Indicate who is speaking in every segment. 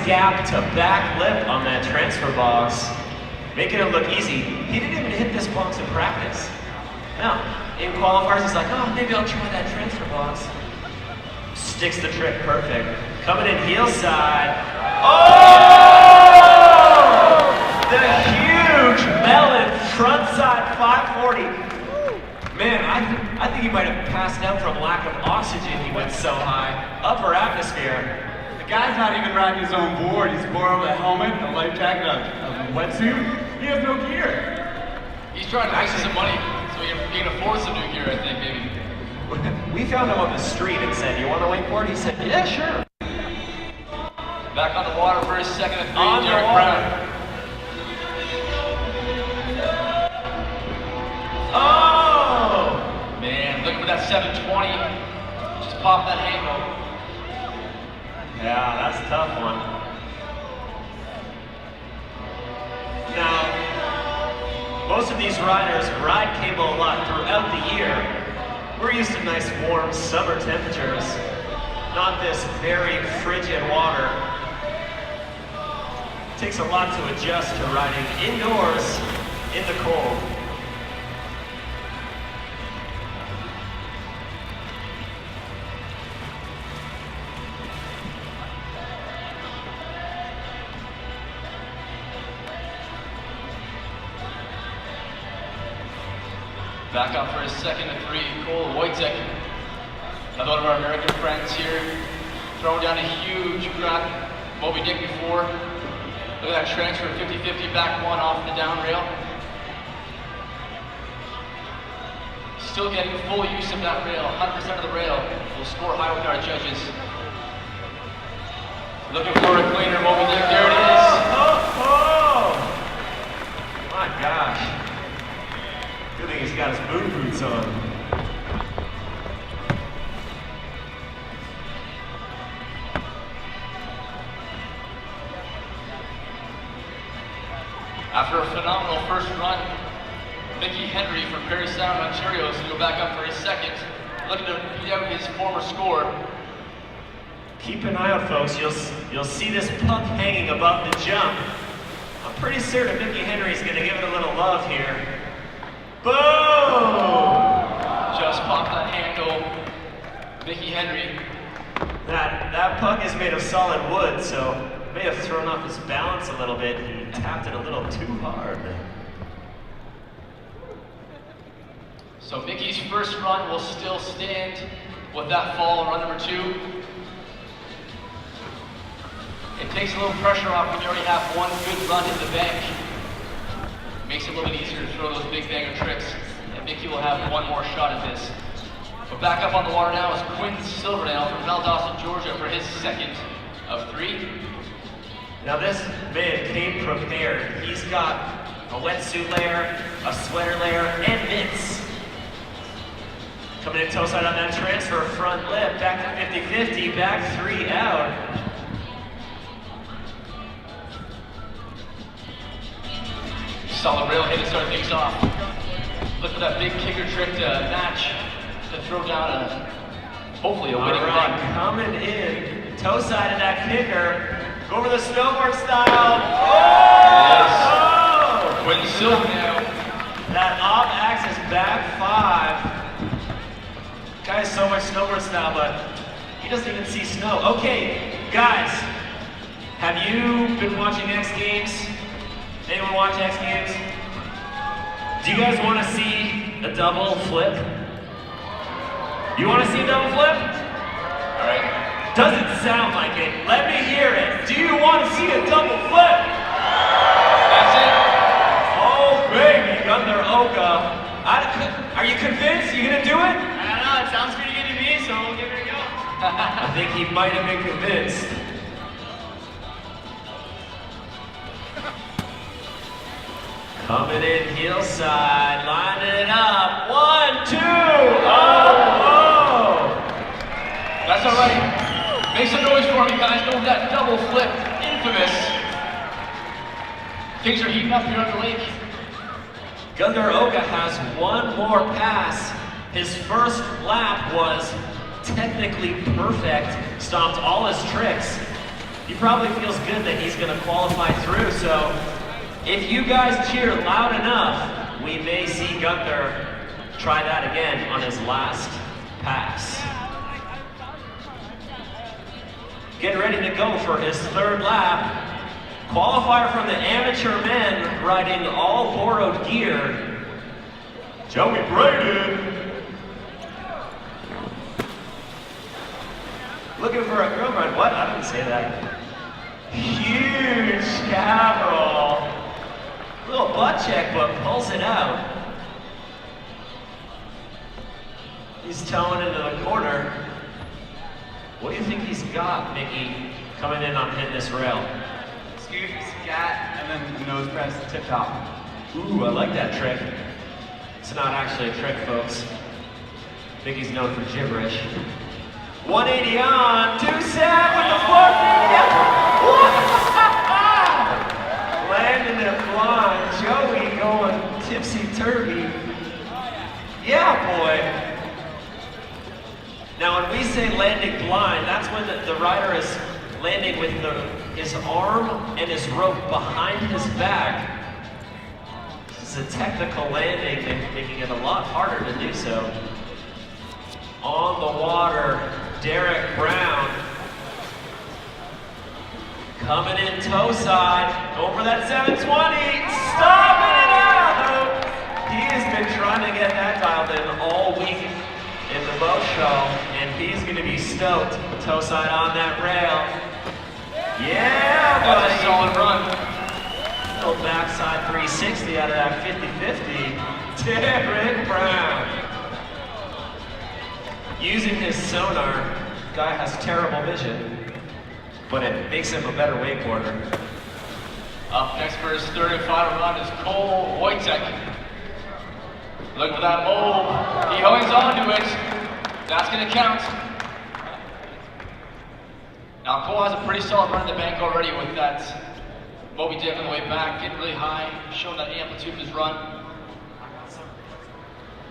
Speaker 1: gap to back lip on that transfer box, making it look easy. He didn't even hit this box in practice. No, in qualifiers, he's like, oh, maybe I'll try that transfer box. Sticks the trick perfect. Coming in heel side. Oh! The huge melon front side 540. Man, I think he might have passed out from lack of oxygen. He went so high. Upper atmosphere.
Speaker 2: The guy's not even riding his own board. He's borrowed a helmet, a life jacket, a wetsuit. He has no gear.
Speaker 3: He's trying to make some money, so he can afford some new gear, I think, maybe.
Speaker 1: We found him on the street and said, you want to wakeboard? He said, yeah, sure.
Speaker 3: Back on the water for his second and three,
Speaker 1: On the
Speaker 3: Derek
Speaker 1: water.
Speaker 3: Brown.
Speaker 1: Oh!
Speaker 3: Man, looking for that 720. Just pop that handle.
Speaker 1: Yeah, that's a tough one. Now, most of these riders ride cable a lot throughout the year. We're used to nice warm summer temperatures, not this very frigid water. It takes a lot to adjust to riding indoors in the cold.
Speaker 3: Back up for his second and three, Cole Wojtek. Another one of our American friends here. Throwing down a huge grab. Moby Dick before. Look at that transfer, 50-50 back one off the down rail. Still getting full use of that rail, 100% of the rail. We'll score high with our judges. Looking for a cleaner Moby Dick, there it is.
Speaker 1: Oh! My gosh. Good thing he's got his boot boots on.
Speaker 3: After a phenomenal first run, Mickey Henry from Parry Sound, Ontario is going to go back up for his second, looking to beat out his former score.
Speaker 1: Keep an eye out, folks. You'll see this puck hanging above the jump. I'm pretty certain Mickey Henry's going to give it a little love here. Boom!
Speaker 3: Just pop that handle, Mickey Henry.
Speaker 1: That puck is made of solid wood, so may have thrown off his balance a little bit. He tapped it a little too hard.
Speaker 3: So Mickey's first run will still stand with that fall on run number two. It takes a little pressure off when you already have one good run in the bank. Makes it a little bit easier to throw those big banger tricks, and Mickey will have one more shot at this. But back up on the water now is Quinn Silverdale from Valdosta, Georgia for his second of three.
Speaker 1: Now this man came prepared. He's got a wetsuit layer, a sweater layer, and mitts. Coming in toe side on that transfer, front lip, back to 50-50, back three out.
Speaker 3: Solid rail hit to start things off. Look for that big kicker trick to match, to throw down hopefully a winning run.
Speaker 1: Coming in, toe side of that kicker. Go over the snowboard style. Oh!
Speaker 3: Yes. Quinn Silverdale.
Speaker 1: That off axis back five. Guy has so much snowboard style, but he doesn't even see snow. Okay, guys, have you been watching X Games? Anyone watch X Games? Do you guys want to see a double flip? You want to see a double flip?
Speaker 3: All right.
Speaker 1: Doesn't sound like it. Let me hear it. Do you want to see a double flip?
Speaker 3: That's it.
Speaker 1: Oh, baby, Gunther Oka. Are you convinced? You gonna do it?
Speaker 4: I don't know, it sounds pretty good to me, so we'll give it a go.
Speaker 1: I think he might have been convinced. Coming in heel side, lining it up. 1, 2, oh!
Speaker 3: That's all right. Make some noise for me, guys. Go with that double flip. Infamous. Things are heating up here on the lake.
Speaker 1: Gunther Oka has one more pass. His first lap was technically perfect, stomped all his tricks. he probably feels good that he's going to qualify through. So if you guys cheer loud enough, we may see Gunther try that again on his last pass. Getting ready to go for his third lap. Qualifier from the amateur men riding all borrowed gear, Joey Braden. Looking for a girlfriend. What? I didn't say that. Huge capital. Little butt check, but pulls it out. He's towing into the corner. What do you think he's got, Mickey, coming in on hitting this rail?
Speaker 2: Scoop, scat, and then nose press, tip top.
Speaker 1: Ooh, I like that trick. It's not actually a trick, folks. Mickey's known for gibberish. 180 on, 2-7 with the floor. Landing it blind. Joey going tipsy-turvy. Yeah, boy. Now, when we say landing blind, that's when the rider is landing with his arm and his rope behind his back. It's a technical landing, making it a lot harder to do so. On the water, Derek Brown. Coming in toe side, over that 720, stopping it out! He has been trying to get that dialed in all week in the boat show, and he's gonna be stoked. Toe side on that rail. Yeah, buddy.
Speaker 3: That's a solid run.
Speaker 1: Little backside 360 out of that 50-50. Derek Brown. Using his sonar, guy has terrible vision, but it makes him a better wakeboarder.
Speaker 3: Up next for his third and final run is Cole Wojtek. Look for that mold. He hangs on to it. That's going to count. Now Cole has a pretty solid run in the bank already with that Moby Dick on the way back, getting really high, showing that amplitude of his run.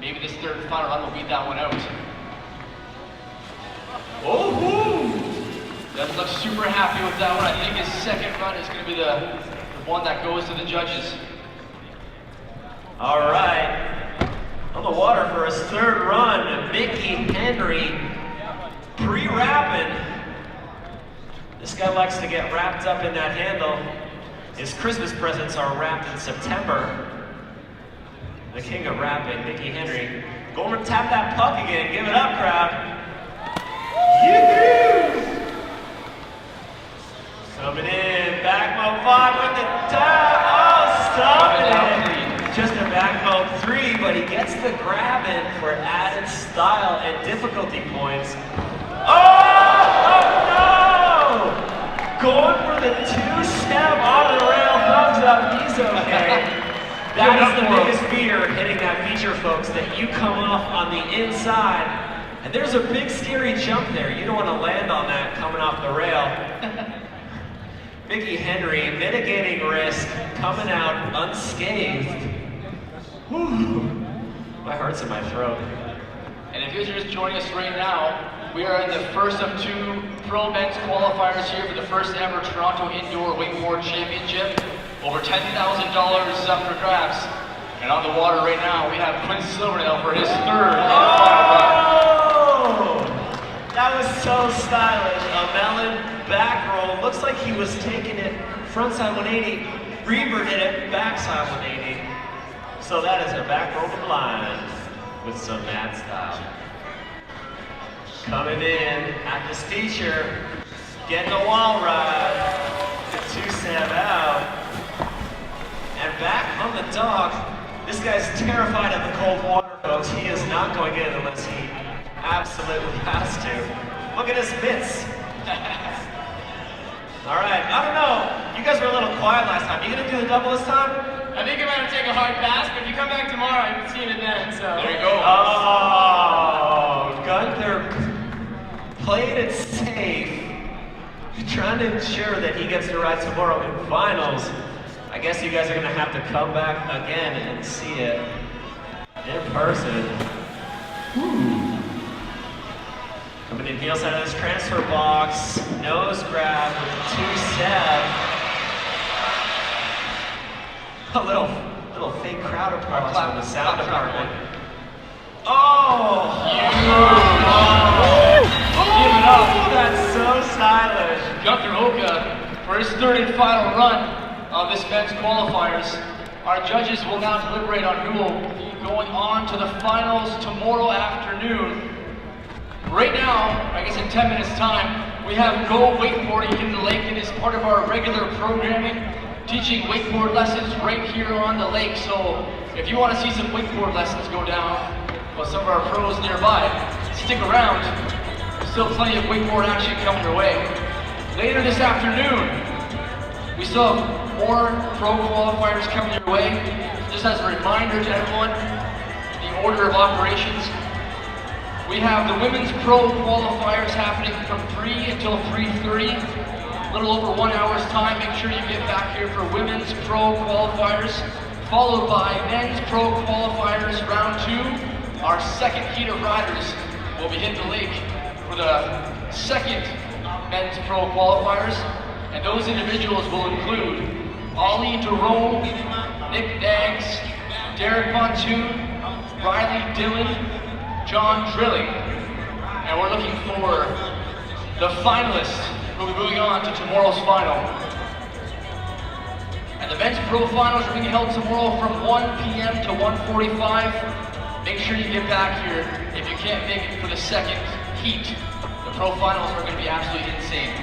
Speaker 3: Maybe this third and final run will beat that one out.
Speaker 1: Oh,
Speaker 3: Doesn't look super happy with that one. I think his second run is going to be the one that goes to the judges.
Speaker 1: all right. On the water for his third run, Mickey Henry pre-wrapping. This guy likes to get wrapped up in that handle. His Christmas presents are wrapped in September. The king of wrapping, Mickey Henry. Go over and tap that puck again. Give it up, crowd. Yoo-hoo! Coming in, back mode 5 with the tap. Oh, stop it! Just a back mode 3, but he gets the grab in for added style and difficulty points. Oh no! Going for the 2-step on the rail, thumbs up, he's okay. That is the biggest fear hitting that feature, folks, that you come off on the inside. And there's a big scary jump there. You don't want to land on that coming off the rail. Mickey Henry mitigating risk, coming out unscathed. Whew. My heart's in my throat.
Speaker 3: And if you're just joining us right now, we are in the first of 2 pro men's qualifiers here for the first ever Toronto Indoor Wakeboard Championship. Over $10,000 up for grabs. And on the water right now, we have Quinn Silverdale for his third and final run.
Speaker 1: That was so stylish. A melon back roll. Looks like he was taking it frontside 180, reverted it backside 180. So that is a back roll to blind with some mad style. Coming in at this feature, getting a wall ride. The 2-step out. And back on the dock. This guy's terrified of the cold water, folks. He is not going in unless he absolutely has to. Look at his mitts. All right, I don't know. You guys were a little quiet last time. You gonna do the double this time?
Speaker 4: I think I'm gonna take a hard pass, but if you come back tomorrow, I haven't seen it then, so.
Speaker 3: There you go.
Speaker 1: Oh, Gunther played it safe. Trying to ensure that he gets to ride tomorrow in finals. I guess you guys are gonna have to come back again and see it in person. Ooh. Coming in heel side of this transfer box, nose grab with the 2-step. A little fake crowd applause from the sound department. Oh!
Speaker 3: Give it up.
Speaker 1: That's so stylish.
Speaker 3: Gunther Oka for his third and final run of this men's qualifiers. Our judges will now deliberate on who will be going on to the finals tomorrow afternoon. Right now, I guess in 10 minutes time, we have Go Wakeboarding in the lake. It is part of our regular programming, teaching wakeboard lessons right here on the lake. So if you want to see some wakeboard lessons go down with some of our pros nearby, stick around. There's still plenty of wakeboard action coming your way. Later this afternoon, we still have more pro qualifiers coming your way. Just as a reminder to everyone, the order of operations. We have the women's pro qualifiers happening from 3 until 3:30. A little over 1 hour's time. Make sure you get back here for women's pro qualifiers, followed by men's pro qualifiers round 2. Our second heat of riders will be hitting the lake for the second men's pro qualifiers, and those individuals will include Ollie Jerome, Nick Daggs, Derek Pontoon, Riley Dillon, John Drilling, and we're looking for the finalists who will be moving on to tomorrow's final. And the men's pro finals are being held tomorrow from 1 p.m. to 1:45. Make sure you get back here if you can't make it for the second heat. The pro finals are going to be absolutely insane.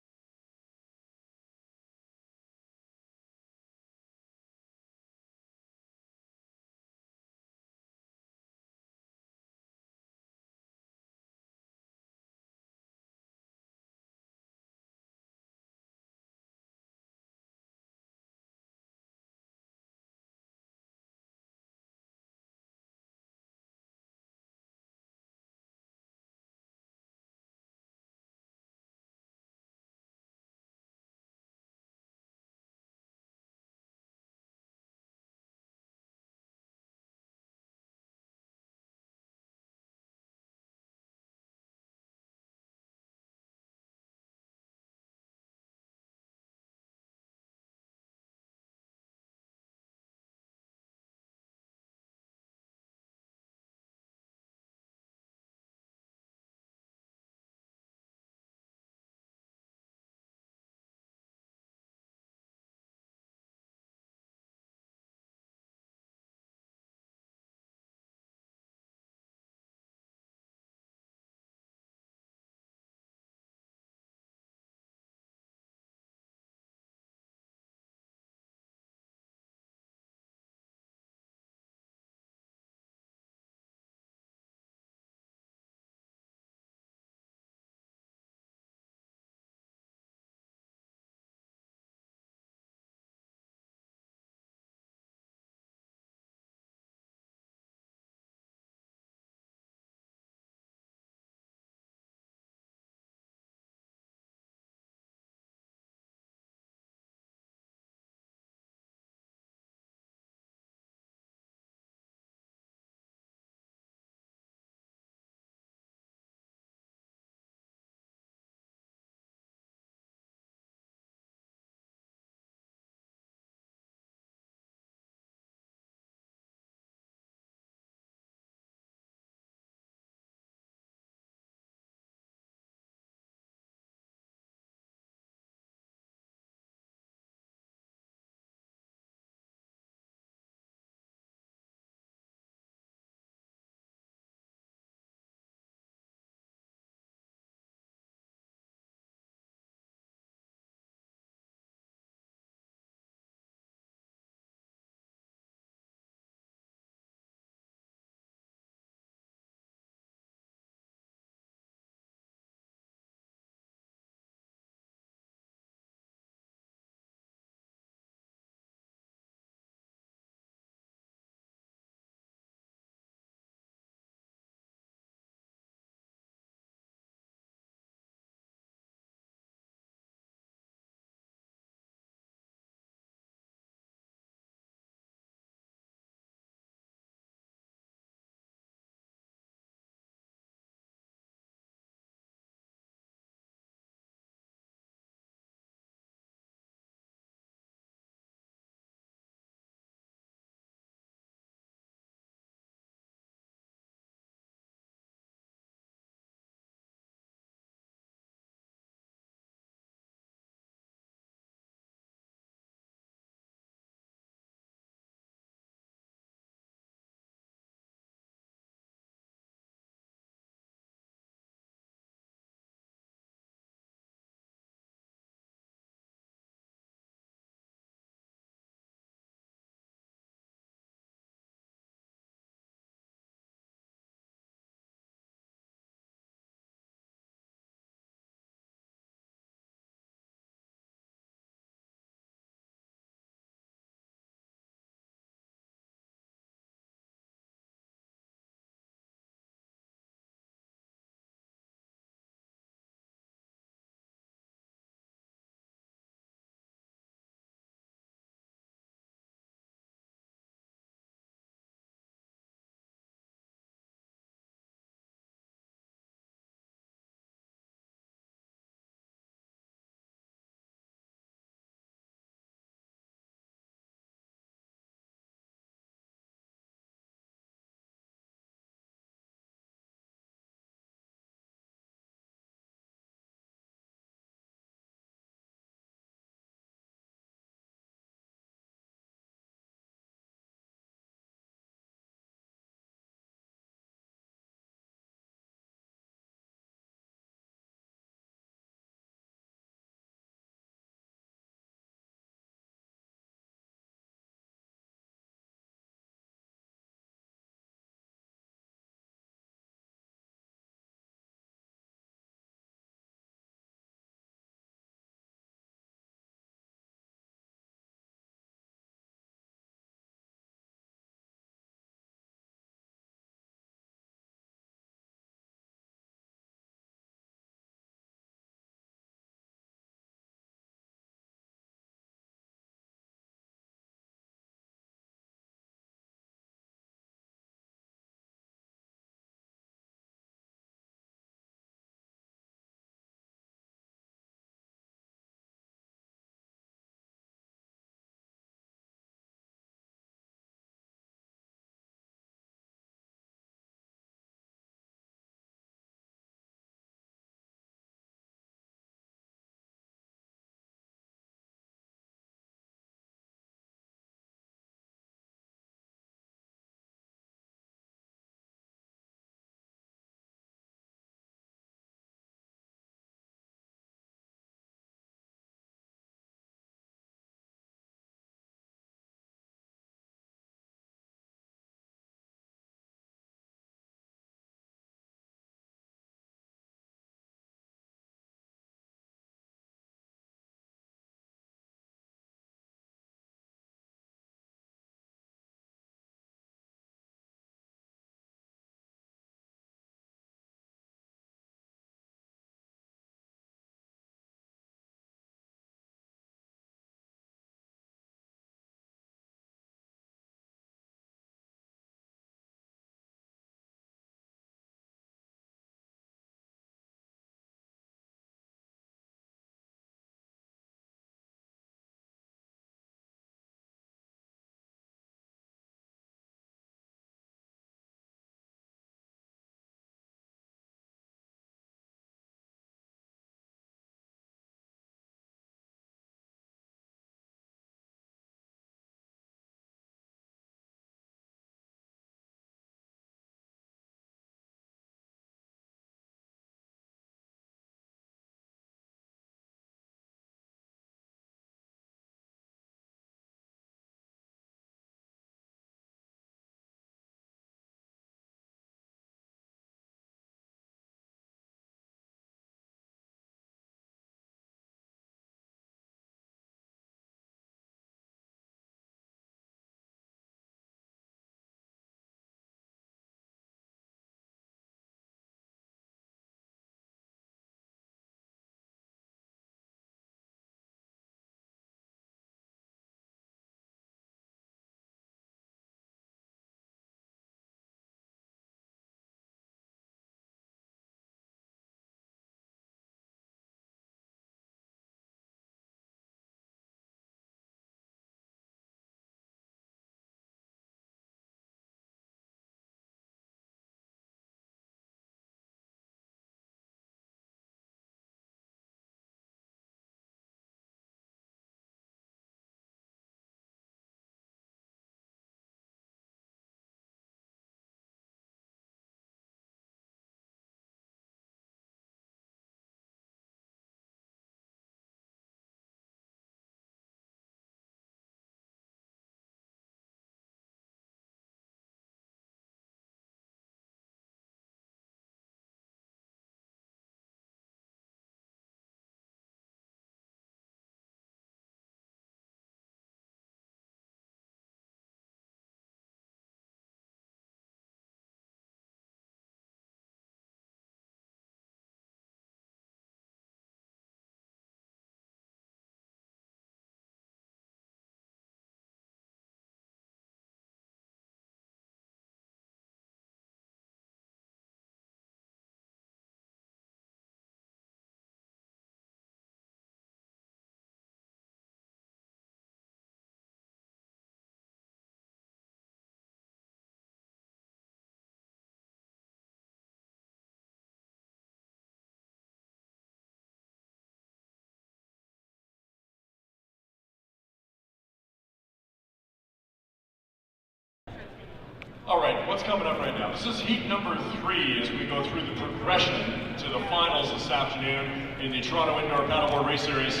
Speaker 5: All right, what's coming up right now? This is heat number 3 as we go through the progression to the finals this afternoon in the Toronto Indoor Paddleboard Race Series.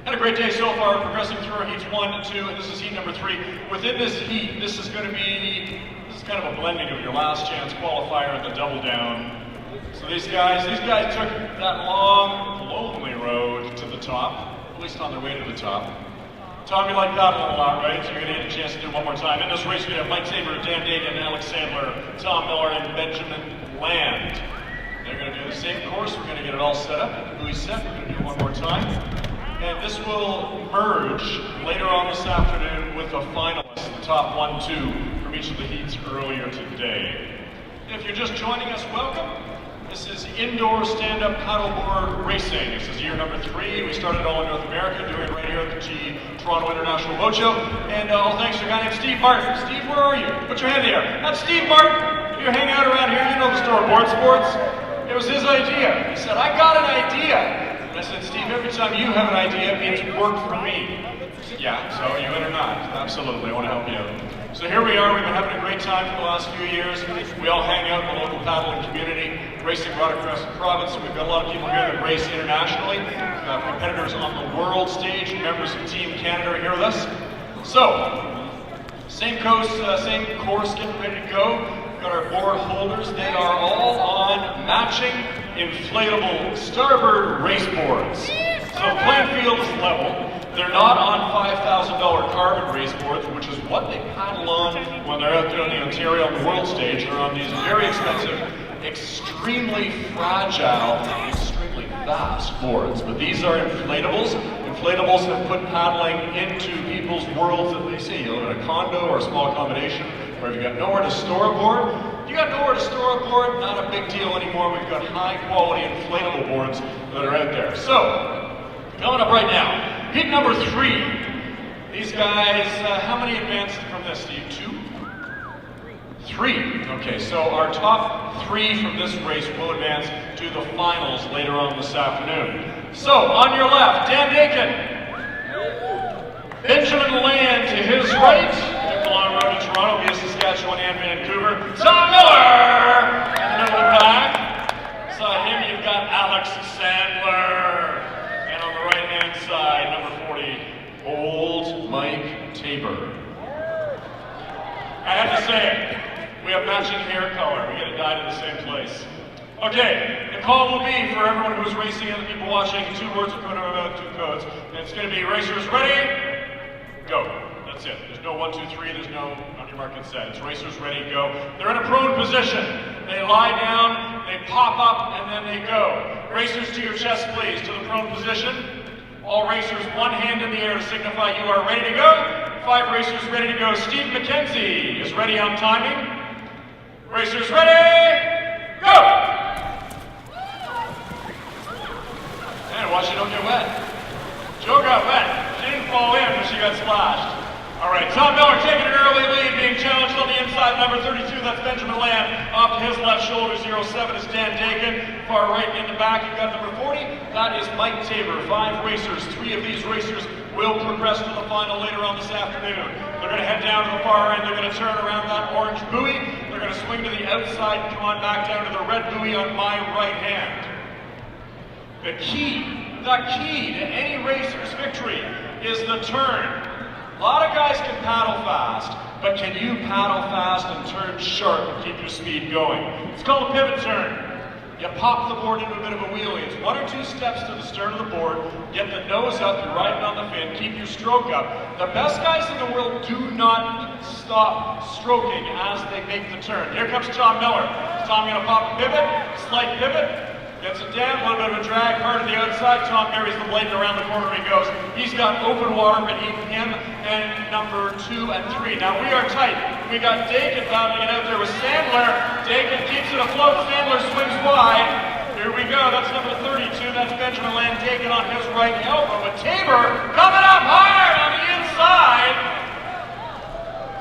Speaker 5: Had a great day so far, progressing through our heats 1 and 2, and this is heat number 3. Within this heat, this is kind of a blending of your last chance qualifier and the double down. So these guys took that long, lonely road to the top, at least on their way to the top. Tom, you like paddling a lot, right? So you're going to get a chance to do it one more time. In this race, we have Mike Tabor, Dan Dagan, Alex Sandler, Tom Miller, and Benjamin Land. They're going to do the same course. We're going to get it all set up. Buoy set. We're going to do it one more time. And this will merge later on this afternoon with the finalists, the top 1-2 from each of the heats earlier today. If you're just joining us, welcome. This is indoor stand-up paddleboard racing. This is year number 3. We started all in North America, doing it right here at the Toronto International Boat Show. And all thanks to a guy named Steve Martin. Steve, where are you? Put your hand in the air. That's Steve Martin. If you're hanging out around here, you know the store, Board Sports. It was his idea. He said, I got an idea. And I said, Steve, every time you have an idea, it means work for me. He said, yeah, so are you in or not? Absolutely, I want to help you out. So here we are, we've been having a great time for the last few years. We all hang out in the local paddling community, racing right across the province. We've got a lot of people here that race internationally, competitors on the world stage, members of Team Canada are here with us. So, same course, getting ready to go. We've got our board holders. They are all on matching inflatable starboard race boards. So playing field is level. They're not on $5,000 carbon race boards, which is what they paddle on when they're out there on the Ontario and the world stage. They're on these very expensive, extremely fragile, extremely fast boards. But these are inflatables. Inflatables have put paddling into people's worlds that they see. You live in a condo or a small accommodation, or if you've got nowhere to store a board, you got nowhere to store a board, not a big deal anymore. We've got high quality inflatable boards that are out there. So, coming up right now, heat number 3. These guys, how many advanced from this, Steve? 2? 3. Okay, so our top 3 from this race will advance to the finals later on this afternoon. So, on your left, Dan Dakin. Benjamin Land to his right. Took the long road to Toronto via Saskatchewan and Vancouver. Tom Miller in the middle of the pack. Beside him, you've got Alex Sandler. And on the right-hand side, number 40, old Mike Tabor. I have to say, we have matching hair color. We get it dyed in the same place. Okay, the call will be for everyone who's racing and the people watching, 2 words will come out of our mouth, 2 codes. And it's going to be racers ready, go. That's it. There's no 1, 2, 3. There's no on your mark and set. It's racers ready, go. They're in a prone position. They lie down, they pop up, and then they go. Racers to your chest, please, to the prone position. All racers, 1 hand in the air to signify you are ready to go. 5 racers ready to go. Steve McKenzie is ready on timing. Racers ready, go! And watch you don't get wet. Joe got wet. She didn't fall in, but she got splashed. All right, Tom Miller taking an early lead, being challenged on the inside, number 32, that's Benjamin Land. Off to his left shoulder, 07 is Dan Dagan. Far right in the back, you've got number 40, that is Mike Tabor. 5 racers, 3 of these racers will progress to the final later on this afternoon. They're going to head down to the far end, they're going to turn around that orange buoy, they're going to swing to the outside and come on back down to the red buoy on my right hand. The key to any racer's victory is the turn. A lot of guys can paddle fast, but can you paddle fast and turn sharp and keep your speed going? It's called a pivot turn. You pop the board into a bit of a wheelie. It's 1 or 2 steps to the stern of the board, get the nose up, you're riding on the fin, keep your stroke up. The best guys in the world do not stop stroking as they make the turn. Here comes Tom Miller. Is Tom going to pop a pivot? Slight pivot. Gets it down, a little bit of a drag, hard to the outside. Tom buries the blade and around the corner he goes. He's got open water beneath him and number 2 and 3. Now we are tight. We got Dagan battling it out there with Sandler. Dagan keeps it afloat. Sandler swings wide. Here we go. That's number 32. That's Benjamin Land Dagan on his right elbow. But Tabor coming up hard on the inside.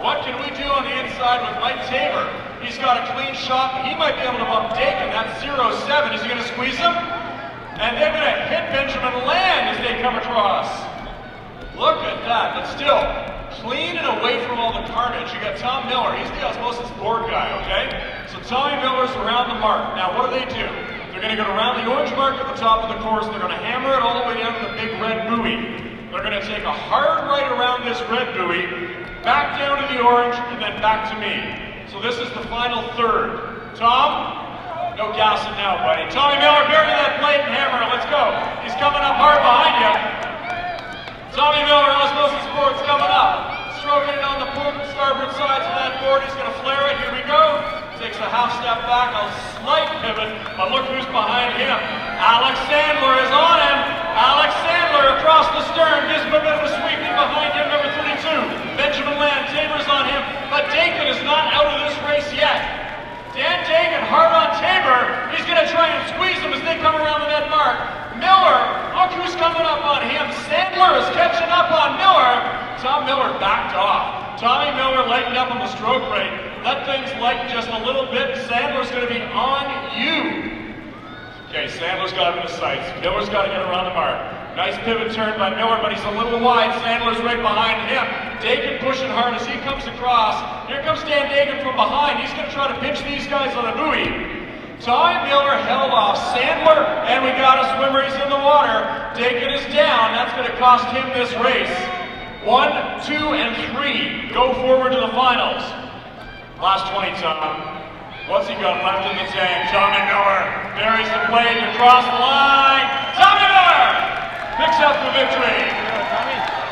Speaker 5: What can we do on the inside with Mike Tabor? He's got a clean shot, but he might be able to bump Dagan. That's 07. Is he going to squeeze him? And they're going to hit Benjamin Land as they come across. Look at that, but still, clean and away from all the carnage, you got Tom Miller. He's the osmosis board guy, okay? So Tommy Miller's around the mark. Now, what do? They're going to go around the orange mark at the top of the course. They're going to hammer it all the way down to the big red buoy. They're going to take a hard right around this red buoy, back down to the orange, and then back to me. So this is the final third. Tom? No gassing now, buddy. Tommy Miller, bury that blade and hammer. Let's go. He's coming up hard behind you. Tommy Miller, osmosis board's coming up. Stroking it on the port and starboard sides of that board. He's going to flare it. Here we go. Takes a half step back, a slight pivot, but look who's behind him. Alex Sandler is on him. Alex Sandler across the stern, gives him a bit of a sweeping behind him, number 32. Benjamin Land, Tabor's on him, but Dakin is not out of this race yet. Dan Dakin hard on Tabor. He's going to try and squeeze him as they come around the net mark. Miller, look who's coming up on him. Sandler is catching up on Miller. Tom Miller backed off. Tommy Miller lightened up on the stroke rate. Let things lighten just a little bit. Sandler's going to be on you. Okay, Sandler's got him in the sights. Miller's got to get around the mark. Nice pivot turn by Miller, but he's a little wide. Sandler's right behind him. Dakin pushing hard as he comes across. Here comes Dan Dakin from behind. He's going to try to pinch these guys on the buoy. Tommy Miller held off Sandler, and we got a swimmer. He's in the water. Dakin is down. That's going to cost him this race. 1, 2, and 3 go forward to the finals. Last 20, Tom. What's he got left in the tank? Tommy Miller buries the blade across the line. Tommy Miller picks up the victory.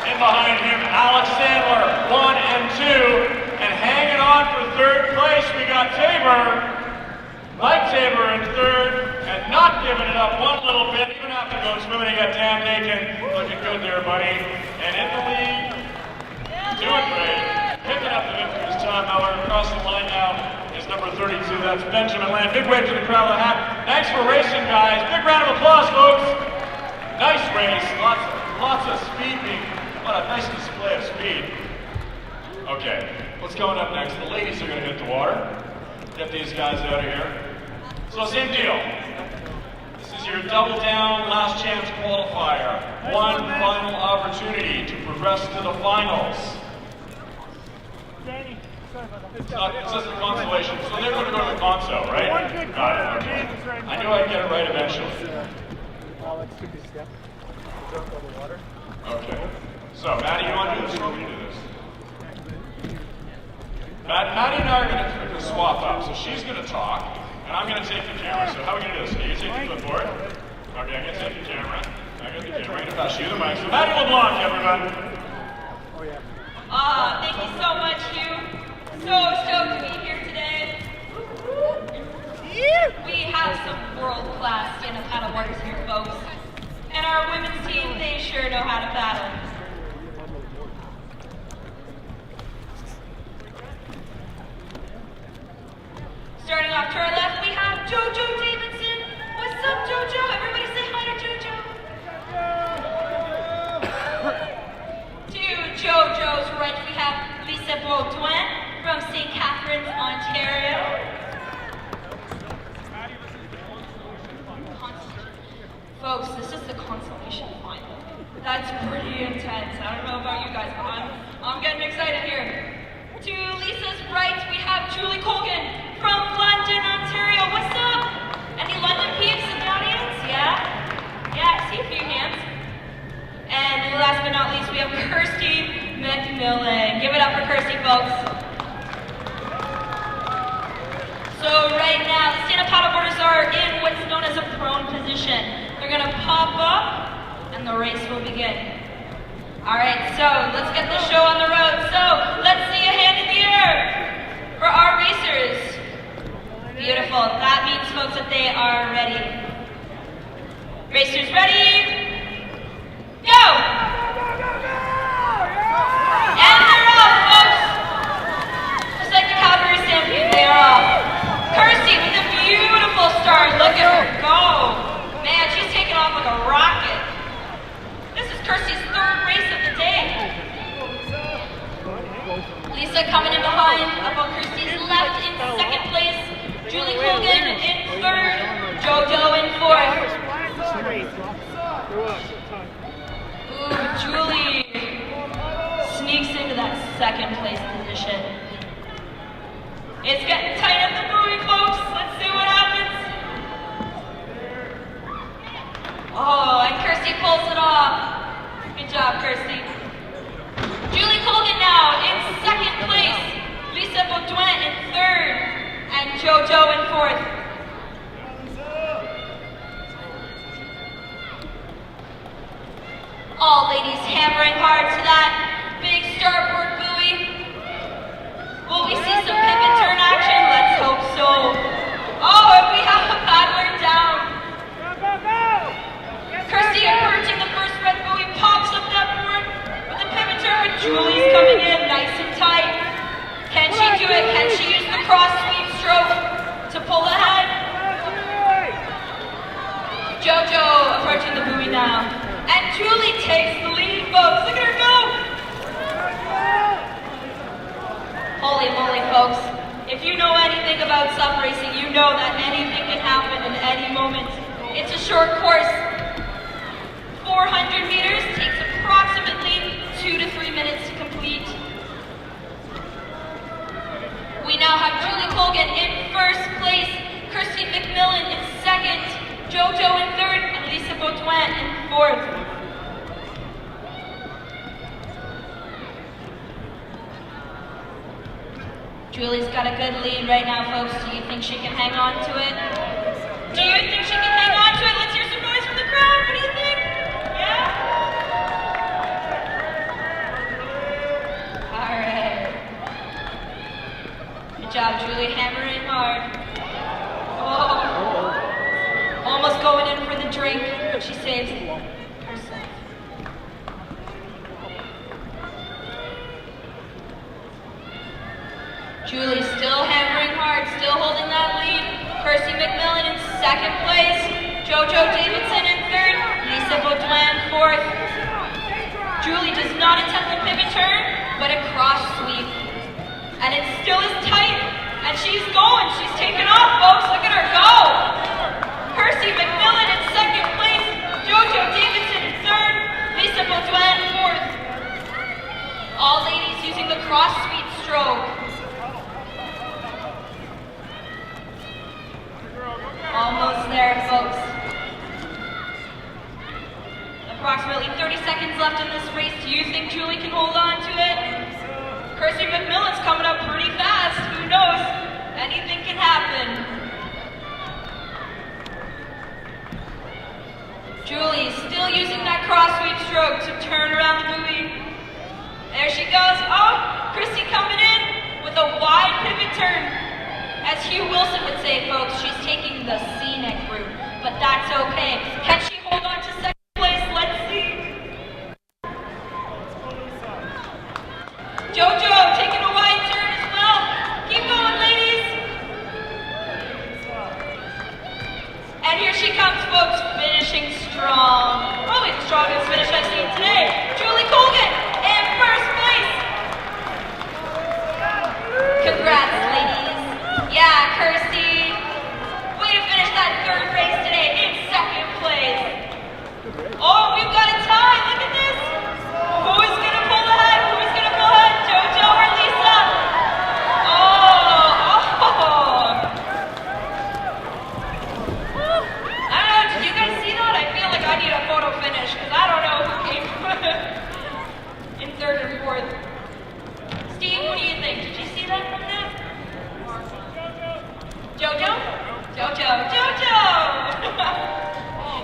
Speaker 5: In behind him, Alex Sandler, 1 and 2. And hanging on for third place, we got Tabor. Mike Tabor in third, and not giving it up one little bit, even after going swimming. You got Dan Dakin looking good there, buddy. And in the lead, doing great. Picking up the victory is Tom Miller. Across the line now is number 32. That's Benjamin Land. Big wave to the crowd of the hat. Thanks for racing, guys. Big round of applause, folks. Nice race. Lots of speed. What a nice display of speed. Okay, what's going up next? The ladies are going to hit the water. Get these guys out of here. So same deal. This is your double down, last chance qualifier. One final opportunity to progress to the finals. It's just a consolation. So they're going to go to the console, right? Got it. Okay. I knew I'd get it right eventually. Okay. So, Maddie, you want to do this or we do this? Maddie and I are going to swap up. So she's going to talk, and I'm going to take the camera. So how are we going to do this? Are you going to take the clipboard? Okay, I'm going to take the camera. I got the camera. I'm going to pass you the mic. So Maddie LeBlanc, everyone.
Speaker 6: Thank you so much, Hugh. So stoked to be here today. We have some world-class stand-up paddleboarders here, folks. And our women's team, they sure know how to paddle. Starting off to our left, we have JoJo Davidson. What's up, JoJo? Everybody say hi to JoJo. To JoJo's right, we have Lisa Baudouin from St. Catharines, Ontario. Folks, this is the consolation final. That's pretty intense. I don't know about you guys, but I'm getting excited here. To Lisa's right, we have Julie Colgan from London, Ontario. What's up? Any London peeps in the audience? Yeah? Yeah, I see a few hands. And last but not least, we have Kirsty McMillan. Give it up for Kirsty, folks. So right now, the stand-up paddleboarders are in what's known as a prone position. They're gonna pop up, and the race will begin. All right, so let's get the show on the road. So let's see a hand in the air for our racers. Beautiful. That means, folks, that they are ready. Racers ready? Go! And they're off, folks. Just like the Calgary Stampede, they are off. Kirsty with a beautiful start. Look at her go. Man, she's taking off like a rocket. This is Kirsty's third race of the day. Lisa coming in behind, up on Kirsty's left in second place. Julie Colgan in third. JoJo in fourth. Ooh, Julie sneaks into that second place position. It's getting tight at the buoy, folks. Let's see what happens. Oh, and Kirsty pulls it off. Good job, Kirsty. Julie Colgan now in second place. Lisa Baudouin in third. And JoJo in fourth. All ladies hammering hard to that big starboard buoy. Will we see some pivot turn action? Let's hope so. Oh, and we have a paddler down. Kirsty approaching the first red buoy, pops up that board with a pivot turn, but Julie's coming in nice and tight. Can she do it? Can she use the cross sweep stroke to pull ahead? JoJo approaching the buoy now. And Julie takes the lead, folks. Look at her go! Holy moly, folks. If you know anything about sup racing, you know that anything can happen in any moment. It's a short course. 400 meters takes approximately 2 to 3 minutes to complete. We now have Julie Colgan in first place, Kirsty McMillan in second, JoJo in third, and Lisa Baudouin in fourth. Julie's got a good lead right now, folks. Do you think she can hang on to it? Do you think she can hang on to it? Let's hear some noise from the crowd. What do you think? Yeah? All right. Good job, Julie, hammering hard. Oh. Almost going in for the drink, but she saves herself. Julie still hammering hard, still holding that lead. Kirsty McMillan in second place. JoJo Davidson in third. Lisa Baudouin fourth. Julie does not attempt the pivot turn, but a cross sweep. And it still is tight. And she's going. She's taking off, folks. Look at her go. Kirsty McMillan in second place. JoJo Davidson in third. Lisa Baudouin fourth. All ladies using the cross sweep stroke. Almost there, folks. Approximately 30 seconds left in this race. Do you think Julie can hold on to it? Kirsty McMillan's coming up pretty fast. Who knows? Anything can happen. Julie still using that cross sweep stroke to turn around the buoy. There she goes. Oh, Kirsty coming in with a wide pivot turn. As Hugh Wilson would say, folks, she's taking the scenic route, but that's okay. Can she hold on to second place? Let's see. JoJo taking a wide turn as well. Keep going, ladies. And here she comes, folks, finishing strong. Probably the strongest finish I've seen today. Julie Colgan in first place. Congrats, ladies. Yeah, Kirsty. Way to finish that third race today in second place. Oh, we've got a tie. Look at this. Who's going to pull ahead? Who's going to pull ahead? JoJo or Lisa? Oh. I don't know. Did you guys see that? I feel like I need a photo finish because I don't know who came in third or fourth. Steve, what do you think? Did you see that from that? JoJo? JoJo! JoJo!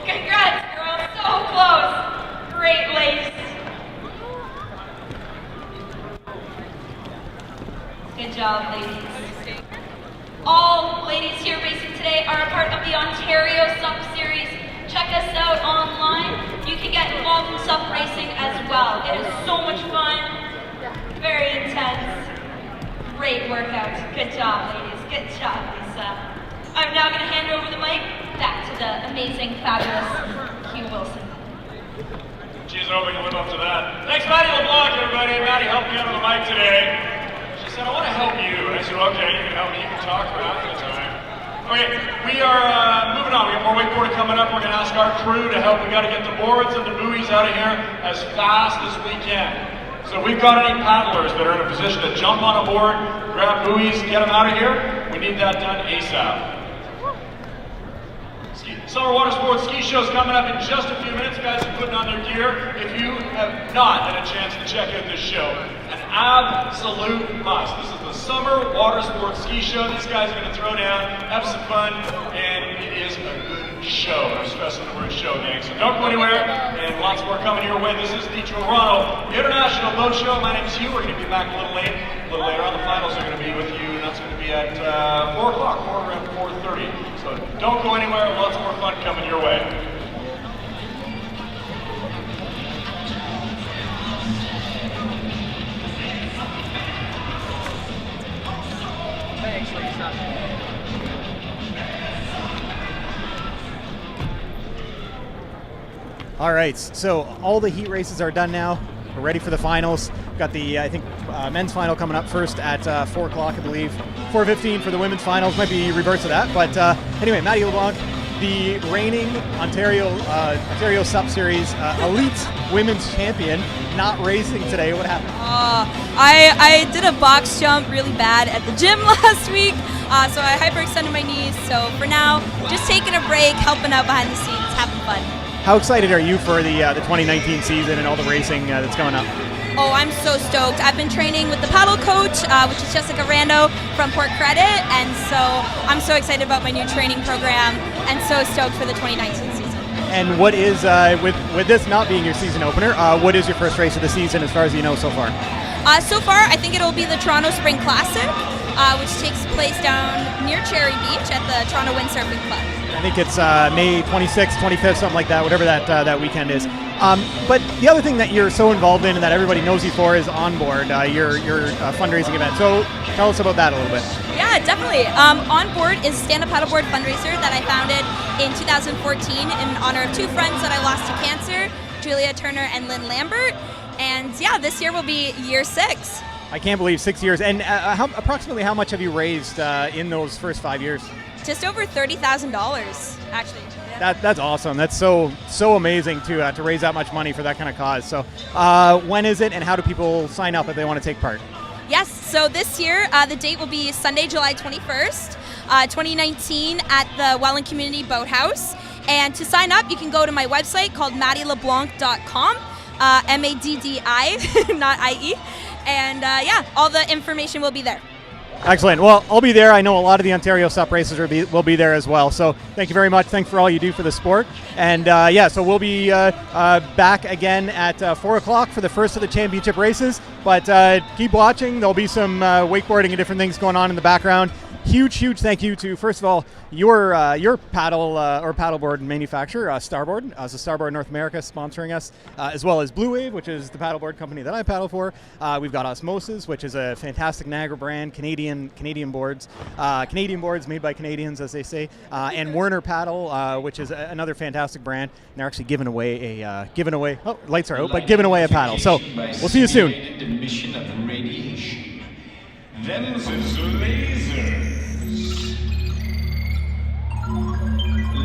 Speaker 6: Congrats, girls. So close. Great lace. Good job, ladies. All ladies here racing today are a part of the Ontario Sup Series. Check us out online. You can get involved in sup racing as well. It is so much fun. Very intense. Great workout. Good job, ladies. Good job, Lisa. I'm now going to hand over the mic back to the amazing, fabulous Hugh Wilson.
Speaker 5: She's hoping to live up to that. Thanks, Maddie LeBlanc, everybody. Maddie helped me out on the mic today. She said, I want to help you. And I said, okay, you can help me. You can talk for half the time. Okay, we are moving on. We got more wakeboarding coming up. We're going to ask our crew to help. We got to get the boards and the buoys out of here as fast as we can. So we've got any paddlers that are in a position to jump on a board, grab buoys, get them out of here. We need that done ASAP. Summer Water Sports Ski Show is coming up in just a few minutes. Guys are putting on their gear. If you have not had a chance to check out this show, an absolute must. This is the Summer Water Sports Ski Show. These guys are going to throw down, have some fun, and it is a good show. I'm stressing the word show, gang. So don't go anywhere, and lots more coming your way. This is the Toronto International Boat Show. My name's Hugh. We're going to be back a little later on. The finals are going to be with you, and that's going to be at 4 o'clock, or around 4:30. So don't go anywhere, lots more fun coming your way.
Speaker 3: Thanks, Lisa.
Speaker 7: All right, so all the heat races are done now. We're ready for the finals. We've got the, I think, men's final coming up first at 4 o'clock, I believe. 4:15 for the women's finals. Might be reverse of that. But anyway, Maddie LeBlanc, the reigning Ontario Sup Series Elite Women's Champion, not racing today. What happened?
Speaker 6: I did a box jump really bad at the gym last week, so I hyperextended my knees. So for now, just taking a break, helping out behind the scenes, having fun.
Speaker 7: How excited are you for the 2019 season and all the racing that's coming up?
Speaker 6: Oh, I'm so stoked. I've been training with the paddle coach, which is Jessica Rando from Port Credit, and so I'm so excited about my new training program and so stoked for the 2019 season.
Speaker 7: And what is, with this not being your season opener, what is your first race of the season as far as you know so far?
Speaker 6: So far, I think it'll be the Toronto Spring Classic, which takes place down near Cherry Beach at the Toronto Windsurfing Club.
Speaker 7: I think it's May 26th, 25th, something like that, whatever that weekend is. But the other thing that you're so involved in and that everybody knows you for is Onboard, your fundraising event. So tell us about that a little bit.
Speaker 6: Yeah, definitely. Onboard is a stand-up paddleboard fundraiser that I founded in 2014 in honor of two friends that I lost to cancer, Julia Turner and Lynn Lambert. And yeah, this year will be year 6.
Speaker 7: I can't believe 6 years. And approximately how much have you raised in those first 5 years?
Speaker 6: Just over $30,000, actually. Yeah.
Speaker 7: That's awesome. That's so amazing to raise that much money for that kind of cause. So when is it, and how do people sign up if they want to take part?
Speaker 6: Yes, so this year the date will be Sunday, July 21st, 2019 at the Welland Community Boathouse. And to sign up, you can go to my website called MaddieLeBlanc.com, MADDI, not IE. And yeah, all the information will be there.
Speaker 7: Excellent. Well, I'll be there. I know a lot of the Ontario Sup racers will be there as well. So thank you very much. Thanks for all you do for the sport. And yeah, so we'll be back again at 4 o'clock for the first of the championship races. But keep watching. There'll be some wakeboarding and different things going on in the background. Huge thank you to, first of all, your paddle or paddleboard manufacturer, Starboard. So Starboard North America sponsoring us, as well as Blue Wave, which is the paddleboard company that I paddle for. We've got Osmosis, which is a fantastic Niagara brand, Canadian boards, Canadian boards made by Canadians, as they say, and Werner Paddle, which is another fantastic brand. And they're actually giving away a lights are out, but giving away a paddle. So we'll see you soon.
Speaker 8: Emission of radiation. Them's is lasers.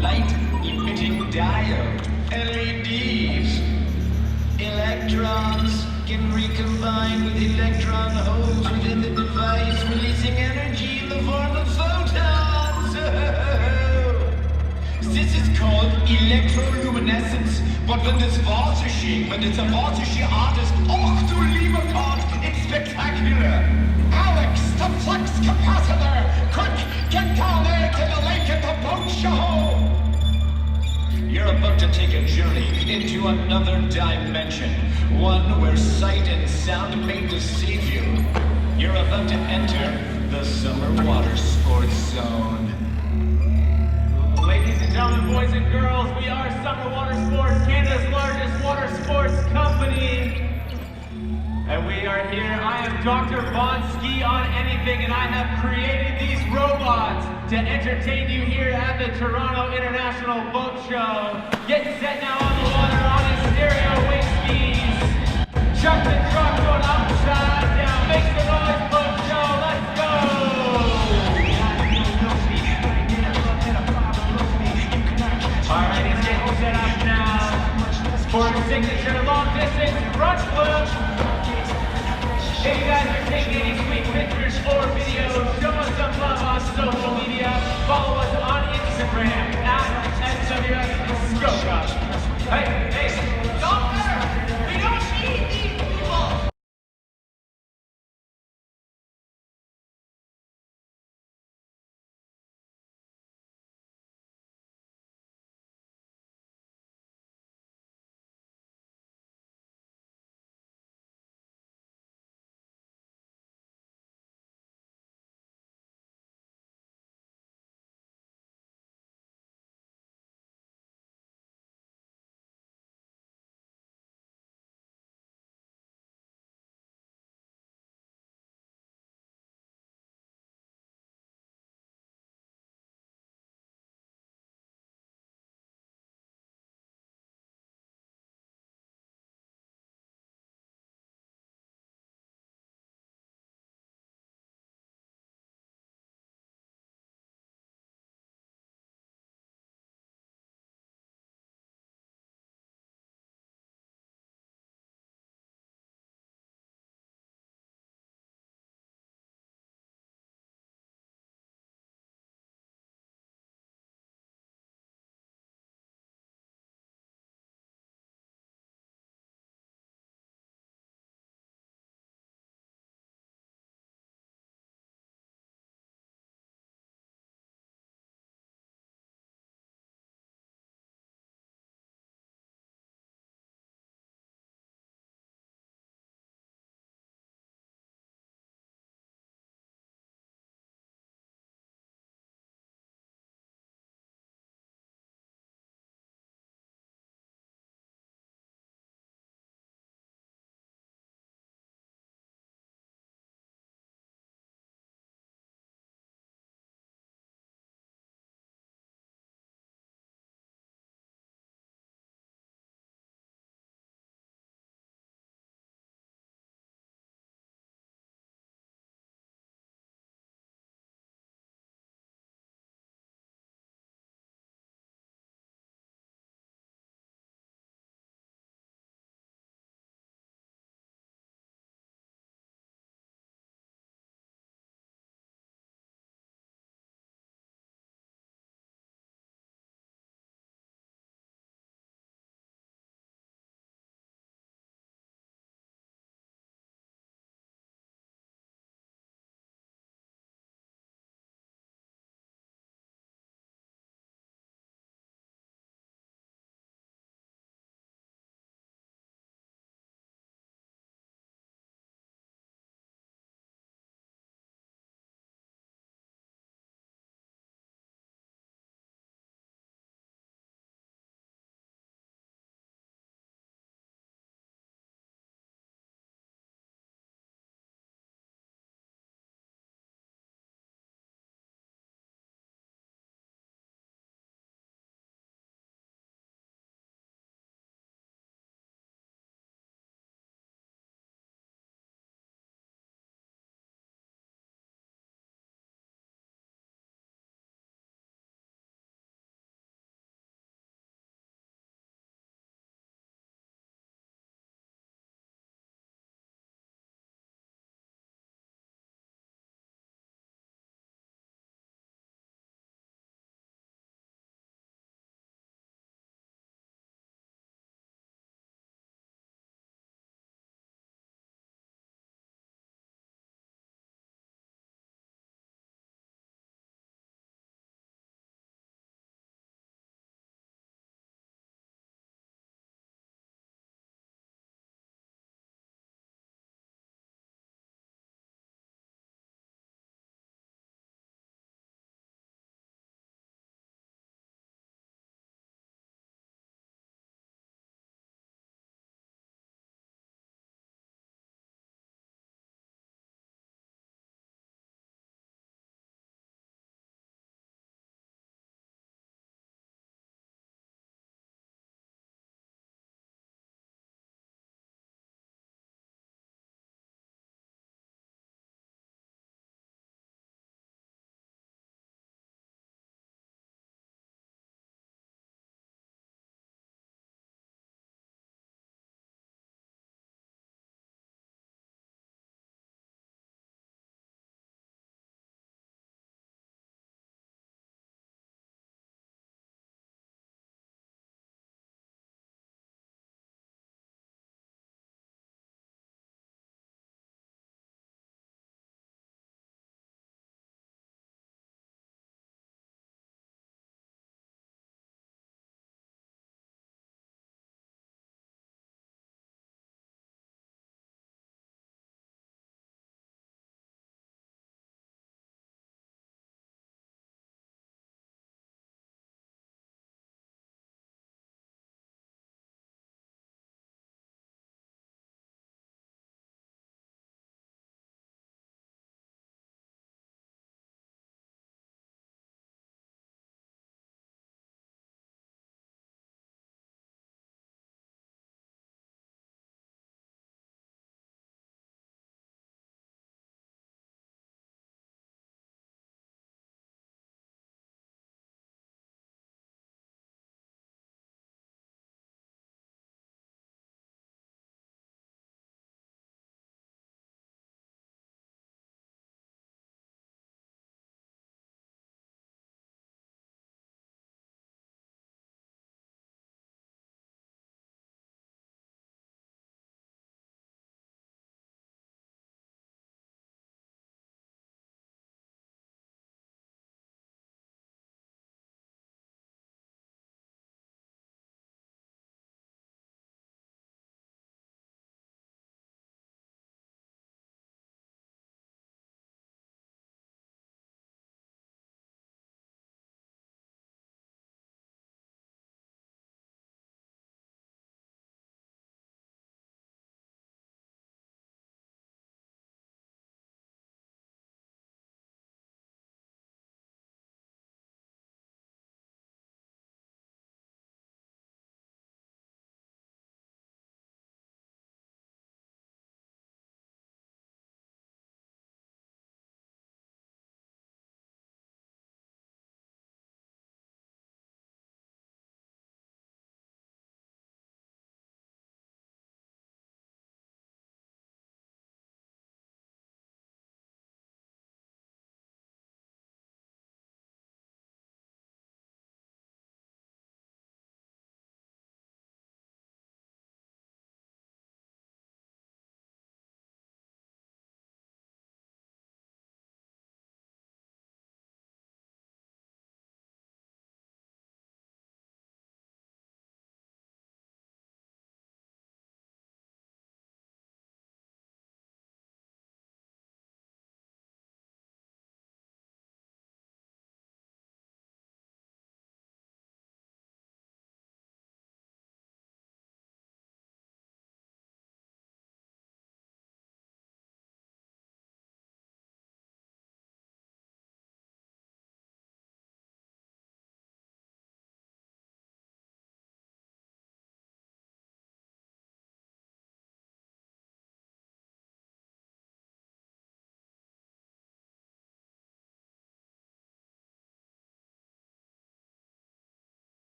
Speaker 8: Light-emitting diode, LEDs. Electrons can recombine with electron holes within the device, releasing energy in the form of photons. This is called electroluminescence. But wenn das Worte schien, wenn das Worte schien artist, och du lieber Gott, it's spectacular. Alex, the flux capacitor, quick, get down there to the lake at the boat show. You're about to take a journey into another dimension, one where sight and sound may deceive you. You're about to enter the summer water sports zone.
Speaker 4: Ladies and gentlemen, boys and girls, we are Summer Water Sports, Canada's largest water sports company. And we are here. I am Dr. Von Ski on Anything, and I have created these robots to entertain you here at the Toronto International Boat Show. Get set now on the water on his stereo wing skis. Chuck the truck going upside down. Make the noise, boat show. Let's go. All right, he's getting set up now for his signature long distance front flip. If you guys are taking any sweet pictures or videos, show us some love on social media. Follow us on Instagram at NWS Hey, hey,
Speaker 6: Doctor, we don't need these people.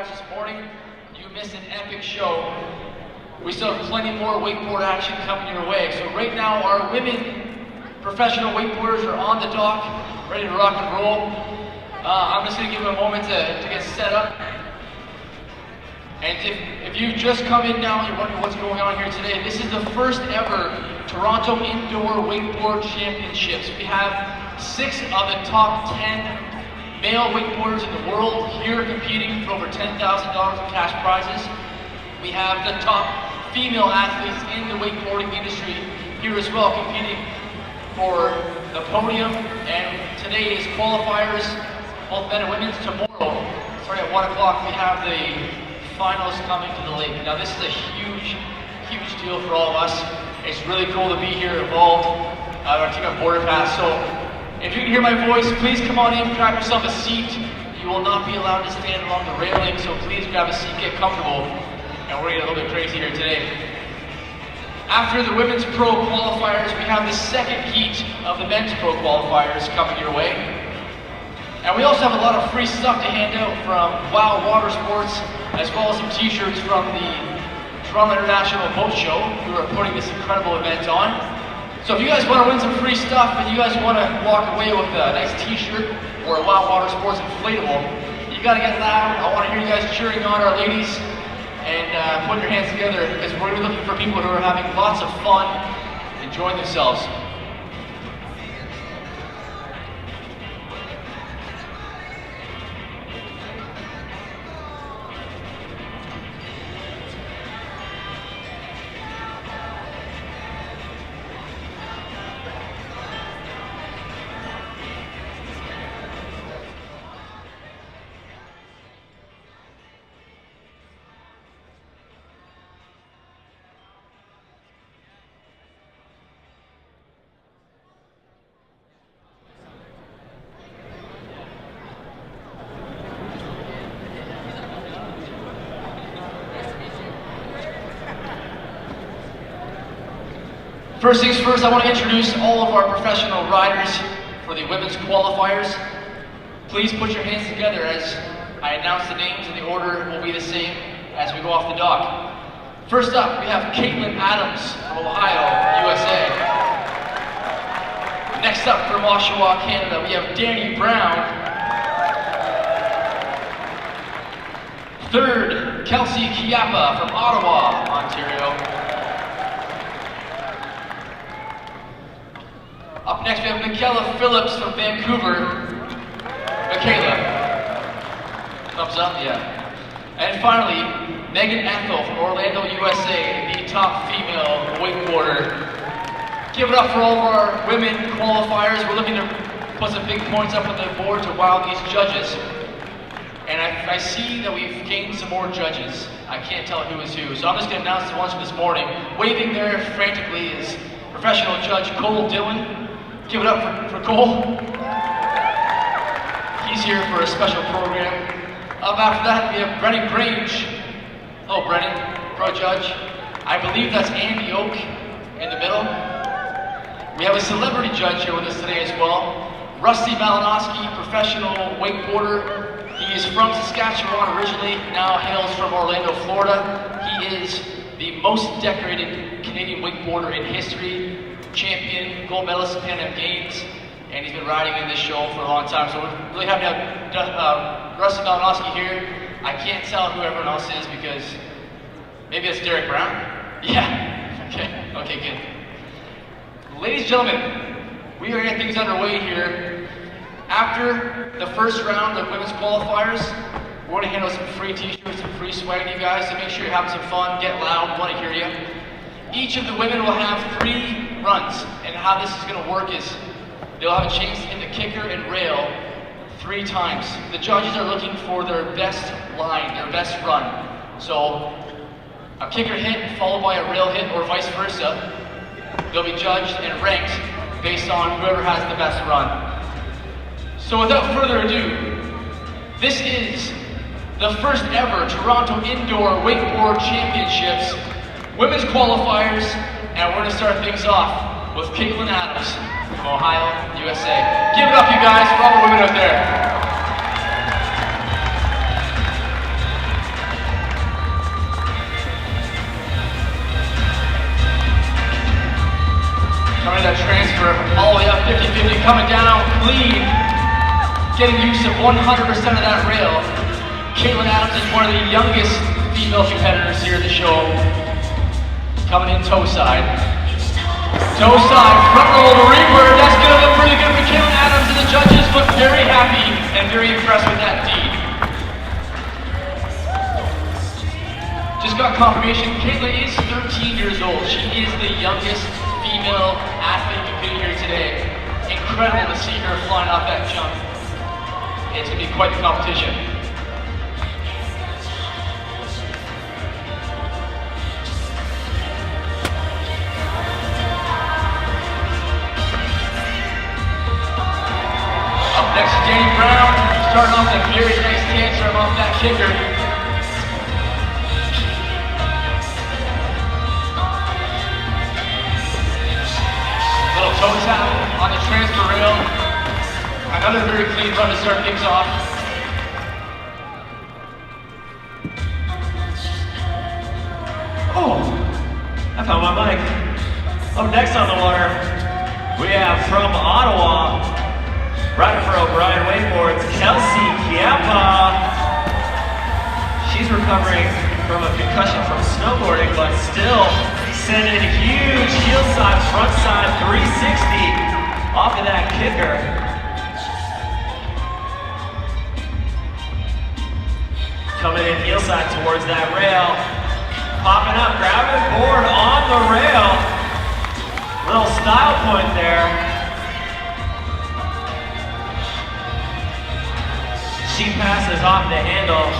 Speaker 3: guys this morning. You missed an epic show. We still have plenty more wakeboard action coming your way. So right now, our women professional wakeboarders are on the dock, ready to rock and roll. I'm just going to give them a moment to get set up. And if you've just come in now and you're wondering what's going on here today, this is the first ever Toronto Indoor Wakeboard Championships. We have 6 of the top 10 male wakeboarders in the world here competing for over $10,000 in cash prizes. We have the top female athletes in the wakeboarding industry here as well, competing for the podium. And today is qualifiers, both men and women's. Tomorrow, starting at 1 o'clock, we have the finals coming to the lake. Now this is a huge, huge deal for all of us. It's really cool to be here involved, our team at Border Pass. So if you can hear my voice, please come on in, grab yourself a seat. You will not be allowed to stand along the railing, so please grab a seat, get comfortable, and we're gonna get a little bit crazy here today. After the women's pro qualifiers, we have the second heat of the men's pro qualifiers coming your way. And we also have a lot of free stuff to hand out from Wow Water Sports, as well as some t-shirts from the Toronto International Boat Show, who are putting this incredible event on. So if you guys want to win some free stuff and you guys want to walk away with a nice t-shirt or a Wow Water Sports inflatable, you got to get loud. I want to hear you guys cheering on our ladies and putting your hands together, because we're going to be looking for people who are having lots of fun, enjoying themselves. First things first, I want to introduce all of our professional riders for the women's qualifiers. Please put your hands together as I announce the names, and the order will be the same as we go off the dock. First up, we have Caitlin Adams from Ohio, USA. Next up from Oshawa, Canada, we have Danny Brown. Third, Kelsey Chiappa from Ottawa, Ontario. Up next, we have Michaela Phillips from Vancouver. Michaela. Thumbs up, yeah. And finally, Megan Ethel from Orlando, USA, the top female wakeboarder. Give it up for all of our women qualifiers. We're looking to put some big points up on the board to wow these judges. And I see that we've gained some more judges. I can't tell who is who, so I'm just going to announce the ones from this morning. Waving there frantically is professional judge Cole Dillon. Give it up for Cole. He's here for a special program. Up after that, we have Brennan Grange. Hello, Brennan, pro judge. I believe that's Andy Oak in the middle. We have a celebrity judge here with us today as well. Rusty Malinowski, professional wakeboarder. He is from Saskatchewan originally, now hails from Orlando, Florida. He is the most decorated Canadian wakeboarder in history. Champion, gold medalist at Pan Am Games, and he's been riding in this show for a long time. So we're really happy to have Rusty Malinowski here. I can't tell who everyone else is because maybe it's Derek Brown? Yeah, okay, good. Ladies and gentlemen, we are getting things underway here. After the first round of women's qualifiers, we're going to hand out some free t-shirts and free swag to you guys, so make sure you're having some fun, get loud, we want to hear you. Each of the women will have 3 runs, and how this is going to work is they'll have a chance to hit the kicker and rail 3 times. The judges are looking for their best line, their best run. So a kicker hit followed by a rail hit, or vice versa. They'll be judged and ranked based on whoever has the best run. So without further ado, this is the first ever Toronto Indoor Wakeboard Championships women's qualifiers, and we're going to start things off with Caitlin Adams from Ohio, USA. Give it up, you guys, for all the women out there. transfer, all the way up 50-50, coming down clean, getting use of 100% of that rail. Caitlin Adams is one of the youngest female competitors here at the show. Coming in toe side. Toe side, front roll to Reaper. That's gonna look pretty good for Caitlin Adams, and the judges look very happy and very impressed with that deed. Just got confirmation, Caitlin is 13 years old. She is the youngest female athlete competing here today. Incredible to see her flying off that jump. It's gonna be quite the competition. Up next is Danny Brown, starting off a very nice tantrum off that kicker. Little toe tap on the transfer rail. Another very clean run to start things off.
Speaker 1: Oh, I found my mic. Up next on the water, we have from Ottawa, riding for O'Brien Wakeboards, Kelsey Chiappa. She's recovering from a concussion from snowboarding, but still sending a huge heel side, front side 360 off of that kicker. Coming in heel side towards that rail. Popping up, grabbing board on the rail. Little style point there. She passes off the handle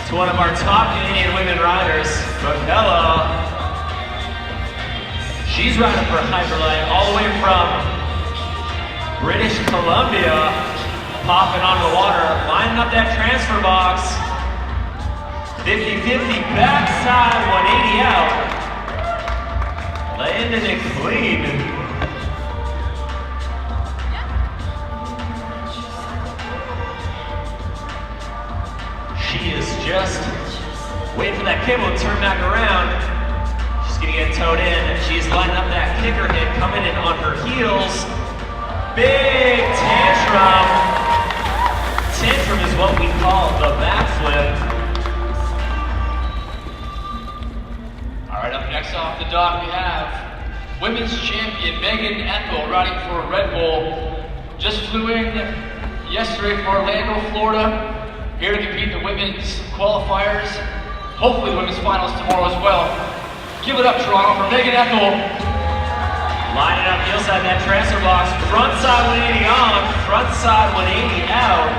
Speaker 1: to one of our top Canadian women riders, Bocella. She's riding for Hyperlight all the way from British Columbia, popping onto the water, lining up that transfer box. 50-50 backside, 180 out. Landing it clean. She is just waiting for that cable to turn back around. She's gonna get towed in. She's lining up that kicker hit, coming in on her heels. Big tantrum. Tantrum is what we call the backflip.
Speaker 3: All right, up next off the dock we have women's champion Megan Ethel riding for Red Bull. Just flew in yesterday from Orlando, Florida. Here to compete in the women's qualifiers. Hopefully the women's finals tomorrow as well. Give it up, Toronto, for Megan Ethel.
Speaker 1: Lining up heel side that transfer box. Front side 180 on, front side 180 out.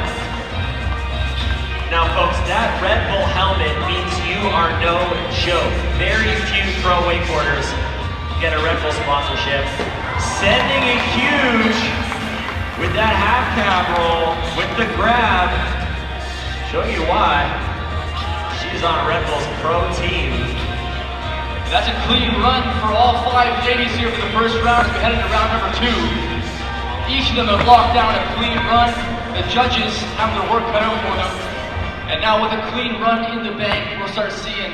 Speaker 1: Now folks, that Red Bull helmet means you are no joke. Very few pro wakeboarders get a Red Bull sponsorship. Sending it huge with that half cab roll, with the grab. Showing you why. She's on Red Bull's pro team.
Speaker 3: That's a clean run for all 5 ladies here for the first round as we head into round number 2. Each of them have locked down a clean run. The judges have their work cut out for them. And now with a clean run in the bank, we'll start seeing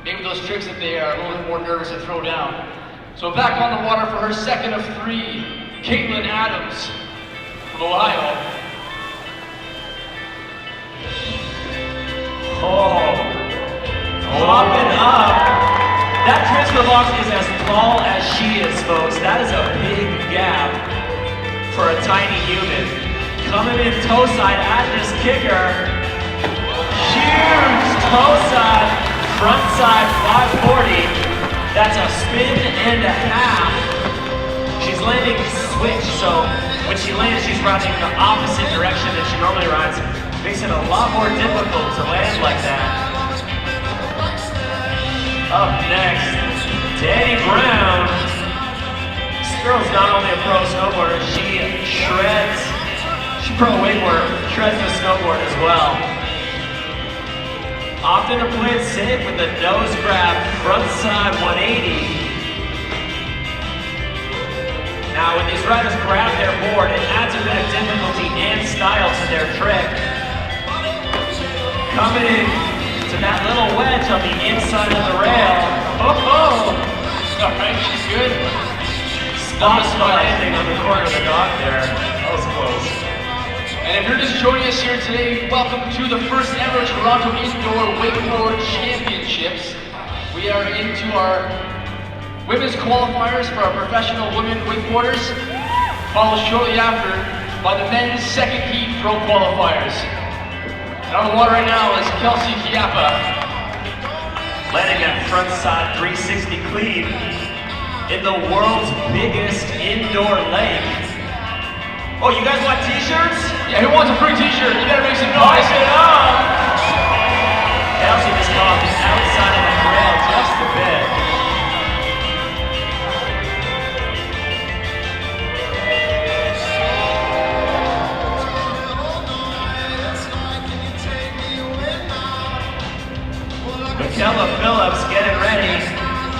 Speaker 3: maybe those tricks that they are a little bit more nervous to throw down. So back on the water for her second of 3, Caitlin Adams from Ohio.
Speaker 1: Oh, popping up. That transfer box is as tall as she is, folks. That is a big gap for a tiny human. Coming in toe side at this kicker. Huge toe side, front side 540. That's a spin and a half. She's landing switch, so when she lands, she's riding the opposite direction that she normally rides. Makes it a lot more difficult to land like that. Up next, Danny Brown. This girl's not only a pro snowboarder, she shreds. She's pro wakeboarder, shreds the snowboard as well. Often to play it safe with the nose grab, front side 180. Now when these riders grab their board, it adds a bit of difficulty and style to their trick. Coming in to that little wedge on the inside of the rail. Oh, oh!
Speaker 3: All right, she's good.
Speaker 1: Bottom landing on the corner of the dock there. That was close.
Speaker 3: And if you're just joining us here today, welcome to the first ever Toronto Indoor Wakeboard Championships. We are into our women's qualifiers for our professional women wakeboarders, followed shortly after by the men's second heat pro qualifiers. And on the water right now is Kelsey Chiappa.
Speaker 1: Landing that front side 360 cleave in the world's biggest indoor lake. Oh, you guys want t-shirts?
Speaker 3: Yeah, who wants a free t-shirt? You gotta make some noise.
Speaker 1: Pipe it up! Kelsey just got off the outside of the rail just a bit. Michaela Phillips getting ready.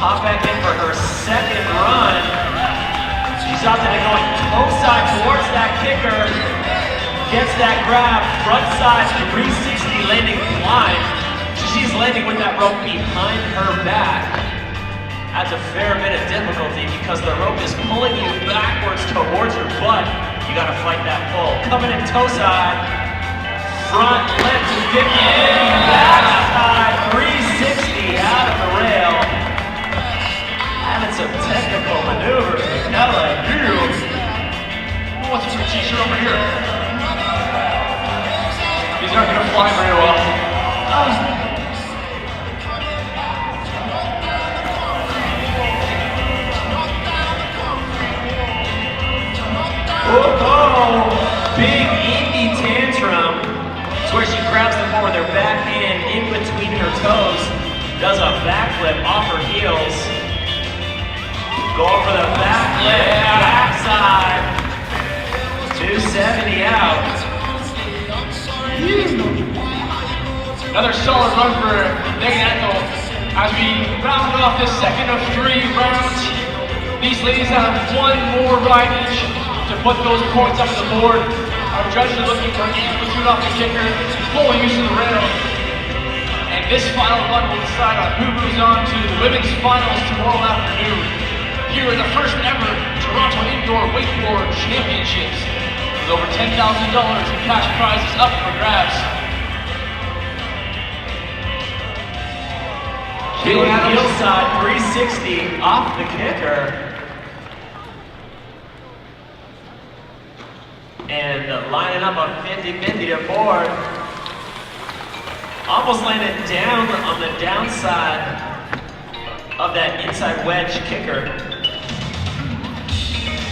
Speaker 1: Hop back in for her second run. She's out there going toe side towards that kicker. Gets that grab, front side 360 landing blind. She's landing with that rope behind her back. Adds a fair bit of difficulty because the rope is pulling you backwards towards your butt. You gotta fight that pull. Coming in toe side. Front lip to Dicky, back side 360 out of the rail. Having some technical maneuvers, Michaela Hughes.
Speaker 3: Who wants a free t-shirt over here? These aren't gonna fly very well.
Speaker 1: Oh, big indie tantrum. It's where she grabs the ball with her back hand in between her toes, does a backflip off her heels. Going for the backflip, backside. 270 out.
Speaker 3: Another solid run for Megan Ethel as we round off the second of 3 rounds. These ladies have one more ride each to put those points up on the board. Our judges are looking for amplitude off the kicker, full use of the rail. And this final run will decide on who moves on to the women's finals tomorrow afternoon. Here are the first ever Toronto Indoor Wakeboard Championships, with over $10,000 in cash prizes up for grabs.
Speaker 1: Heel side 360 off the kicker. And lining up a 50-50 to board. Almost landed down on the downside of that inside wedge kicker.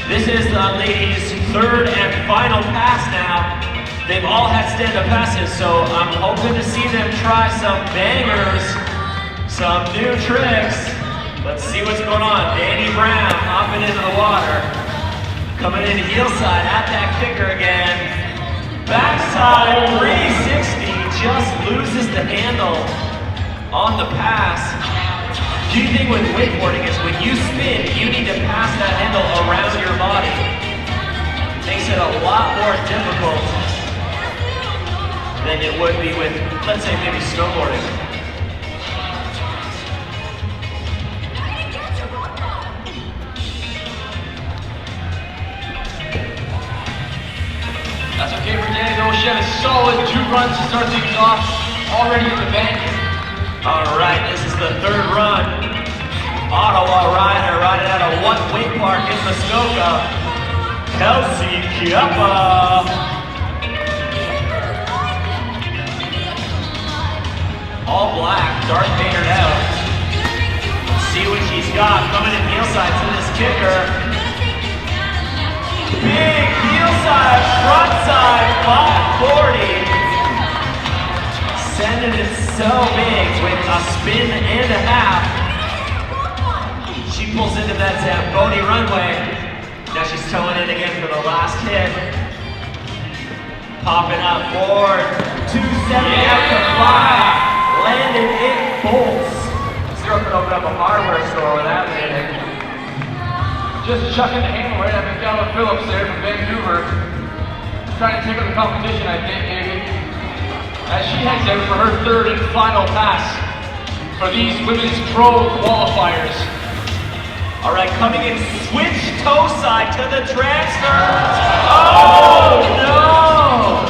Speaker 1: This is the ladies' third and final pass now. They've all had stand-up passes, so I'm hoping to see them try some bangers, some new tricks. Let's see what's going on. Danny Brown hopping into the water. Coming in heel side at that kicker again. Backside 360, just loses the handle on the pass. Key thing with wakeboarding is when you spin, you need to pass that handle around your body. Makes it a lot more difficult than it would be with, let's say, maybe snowboarding.
Speaker 3: That's okay for Danny though. She had a solid 2 runs to start things off, already in the bank.
Speaker 1: All right, this is the third run. Ottawa rider riding out of one wake park in Muskoka. Kelsey Chiappa. All black, Darth Vadered out. See what she's got coming in heel side to this kicker. Big heel side, front side, 540. Sending it so big with a spin and a half. She pulls into that Zamboni runway. Now she's towing in again for the last hit. Popping up board, 270 out to 5. Landed it bolts. Stroke could open up a hardware store with that landing.
Speaker 3: Just chucking the handle right at Michaela Phillips there from Vancouver. Trying to take up the competition, I think, maybe. As she heads out for her third and final pass for these women's pro qualifiers.
Speaker 1: All right, coming in, switch toe side to the transfer. Oh, no!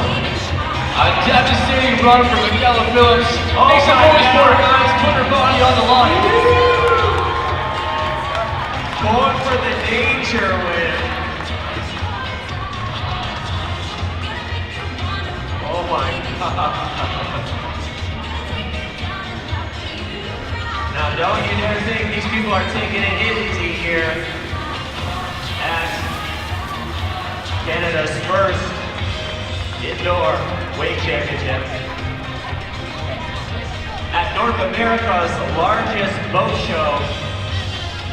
Speaker 3: A devastating run from Michaela Phillips.
Speaker 1: Oh
Speaker 3: Makes a
Speaker 1: my
Speaker 3: bonus for her,
Speaker 1: God.
Speaker 3: guys. Put her body on the line.
Speaker 1: Going for the danger win. Oh my God. Now don't you dare think these people are taking it easy here at Canada's first indoor weight championship. At North America's largest boat show,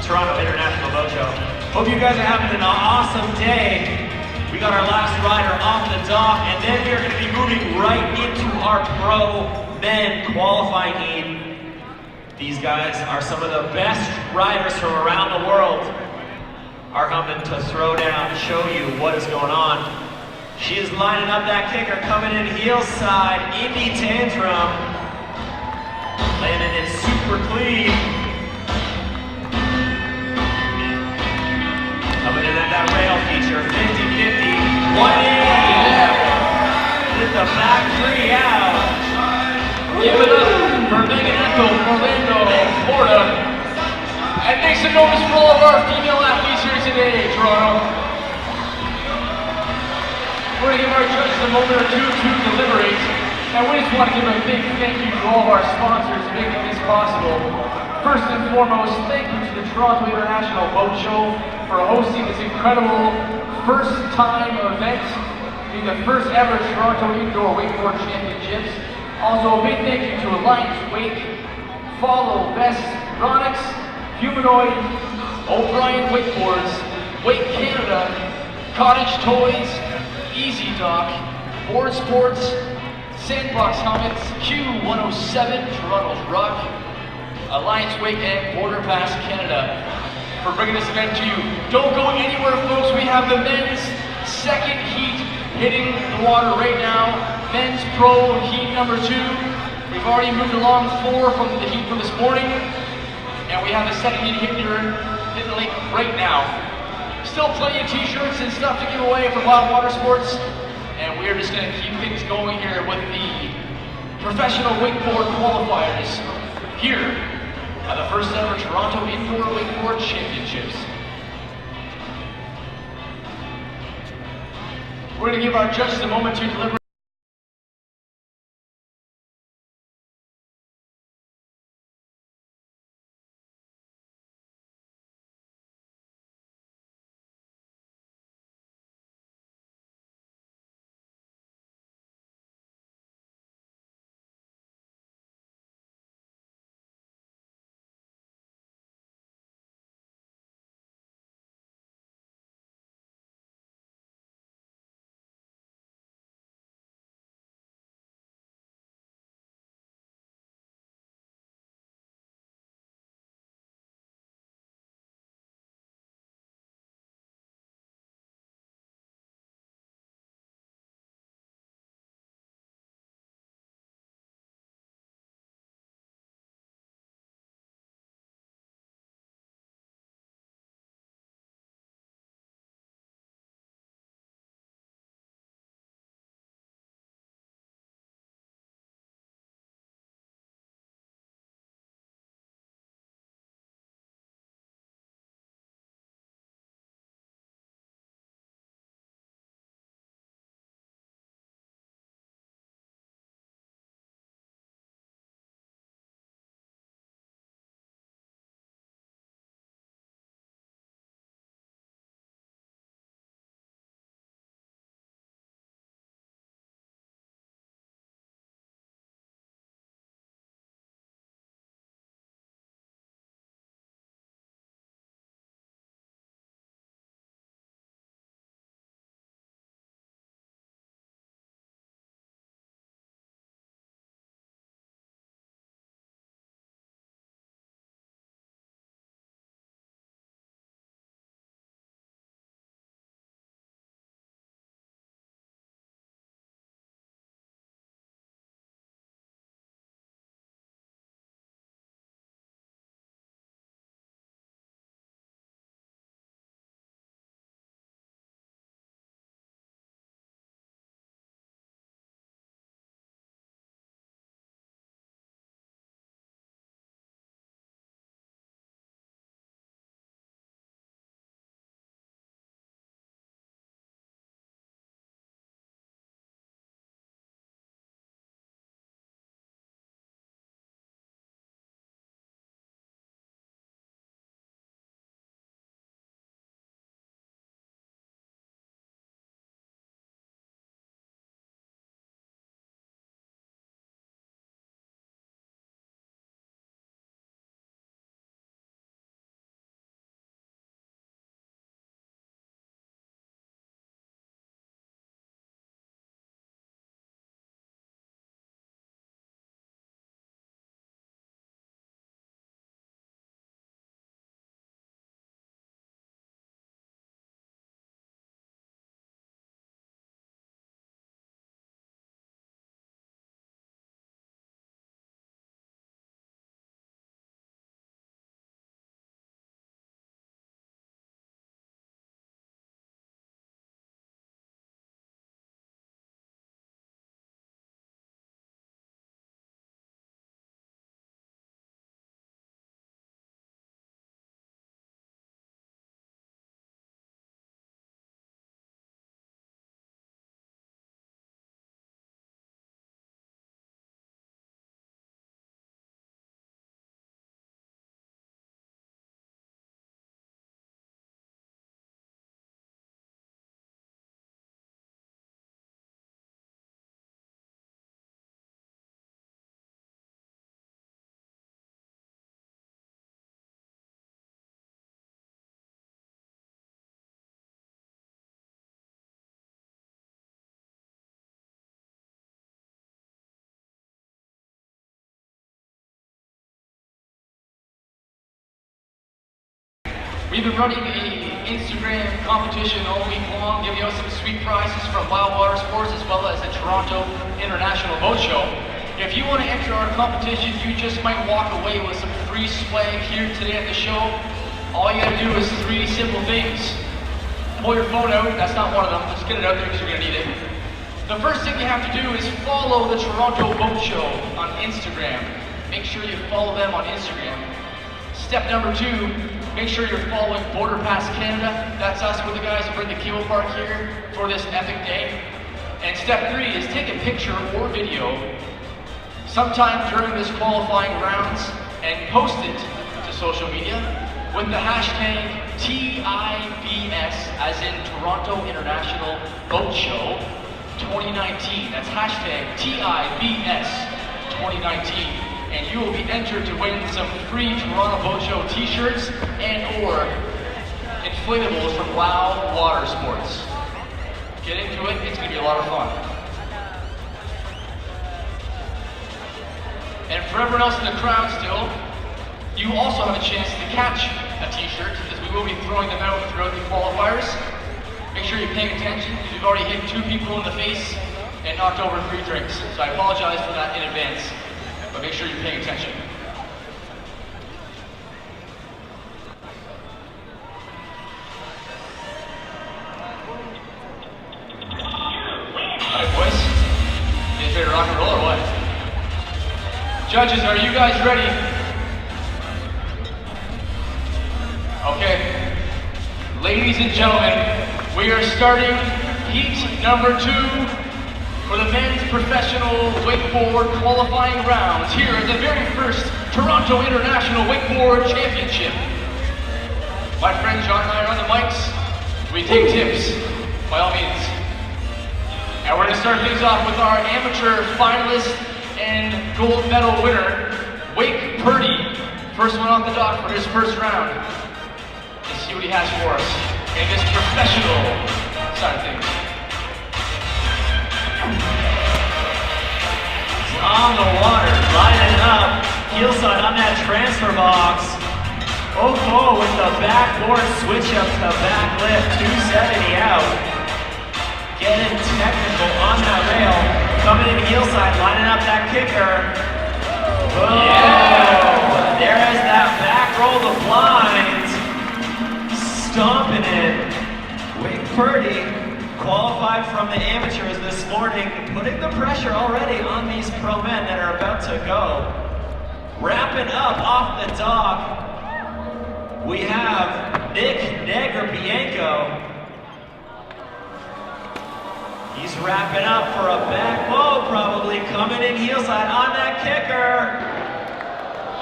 Speaker 1: Toronto International Boat Show. Hope you guys are having an awesome day. We got our last rider off the dock, and then we are going to be moving right into our pro men qualifying heat. These guys are some of the best riders from around the world. Are coming to throw down, show you what is going on. She is lining up that kicker, coming in heel side, Indy Tantrum. Landing it super clean. Coming in at that rail feature, 50-50, 180. Hit the back three out.
Speaker 3: Give it up for Megan Ethel from Orlando, Florida. And make some noise for all of our female athletes here today, Toronto. We're going to give our judges a moment or two to deliberate. And we just want to give a big thank you to all of our sponsors making this possible. First and foremost, thank you to the Toronto International Boat Show for hosting this incredible first-time event, being the first ever Toronto Indoor Wakeboard Championships. Also, a big thank you to Alliance Wake, Follow, Best, Ronix, Humanoid, O'Brien Wakeboards, Wake Canada, Cottage Toys, Easy Dock, Board Sports, Sandbox Helmets, Q107, Toronto's Rock, Alliance Wake, and Border Pass Canada for bringing this event to you. Don't go anywhere, folks. We have the men's second heat hitting the water right now. Men's pro heat number 2. We've already moved along 4 from the heat from this morning, and we have the second heat hitting the lake right now. Still plenty of t-shirts and stuff to give away from Wild Water Sports, and we are just going to keep things going here with the professional wakeboard qualifiers here at the first ever Toronto Indoor Wakeboard Championships. We're going to give our judges a moment to deliver. We've been running an Instagram competition all week long, giving out some sweet prizes from Wild Water Sports as well as the Toronto International Boat Show. If you want to enter our competition, you just might walk away with some free swag here today at the show. All you gotta do is 3 simple things. Pull your phone out, that's not one of them, just get it out there because you're gonna need it. The first thing you have to do is follow the Toronto Boat Show on Instagram. Make sure you follow them on Instagram. Step number 2, make sure you're following Border Pass Canada. That's us, we're the guys who bring the cable park here for this epic day. And step 3 is take a picture or video sometime during this qualifying rounds and post it to social media with the hashtag TIBS, as in Toronto International Boat Show 2019. That's hashtag TIBS 2019. And you will be entered to win some free Toronto Boat Show t-shirts and or inflatables from Wild Water Sports. Get into it, it's gonna be a lot of fun. And for everyone else in the crowd still, you also have a chance to catch a t-shirt, as we will be throwing them out throughout the qualifiers. Make sure you're paying attention, because we've already hit 2 people in the face and knocked over 3 drinks. So I apologize for that in advance, but make sure you're paying attention. Alright boys, you guys ready to rock and roll or what? Judges, are you guys ready? Okay. Ladies and gentlemen, we are starting heat number 2 for the men's professional wakeboard qualifying rounds here at the very first Toronto International Wakeboard Championship. My friend John and I are on the mics. We take tips, by all means. And we're going to start things off with our amateur finalist and gold medal winner, Wake Purdy. First one off the dock for his first round. Let's see what he has for us in this professional side of things.
Speaker 1: He's on the water, lining up, heel side on that transfer box. Oh, with the backboard switch up to back lift, 270 out. Getting technical on that rail. Coming in heel side, lining up that kicker. Whoa. Yeah. There is that back roll the blinds. Stomping it. Wake Purdy qualified from the amateurs this morning, putting the pressure already on these pro men that are about to go. Wrapping up off the dock, we have Nick Negrobianco. He's wrapping up for a back low, probably coming in heel side on that kicker.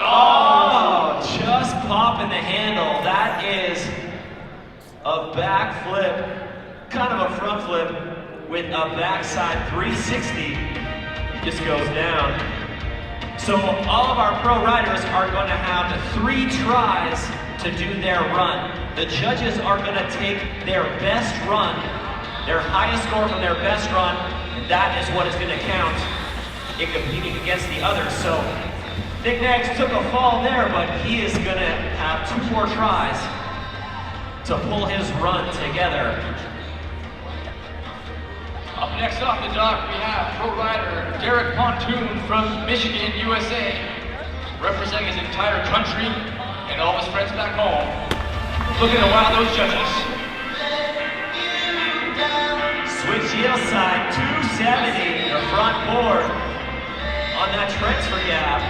Speaker 1: Oh, just popping the handle. That is a back flip, kind of a front flip with a backside 360. Just goes down. So all of our pro riders are going to have 3 tries to do their run. The judges are going to take their best run, their highest score from their best run, and that is what is going to count in competing against the others. So Nick Nags took a fall there, but he is going to have 2 more tries to pull his run together.
Speaker 3: Up next off the dock, we have pro rider Derek Pontoon from Michigan, USA, representing his entire country and all his friends back home. Looking to wow those judges.
Speaker 1: Switch heel side, 270, the front board on that transfer gap.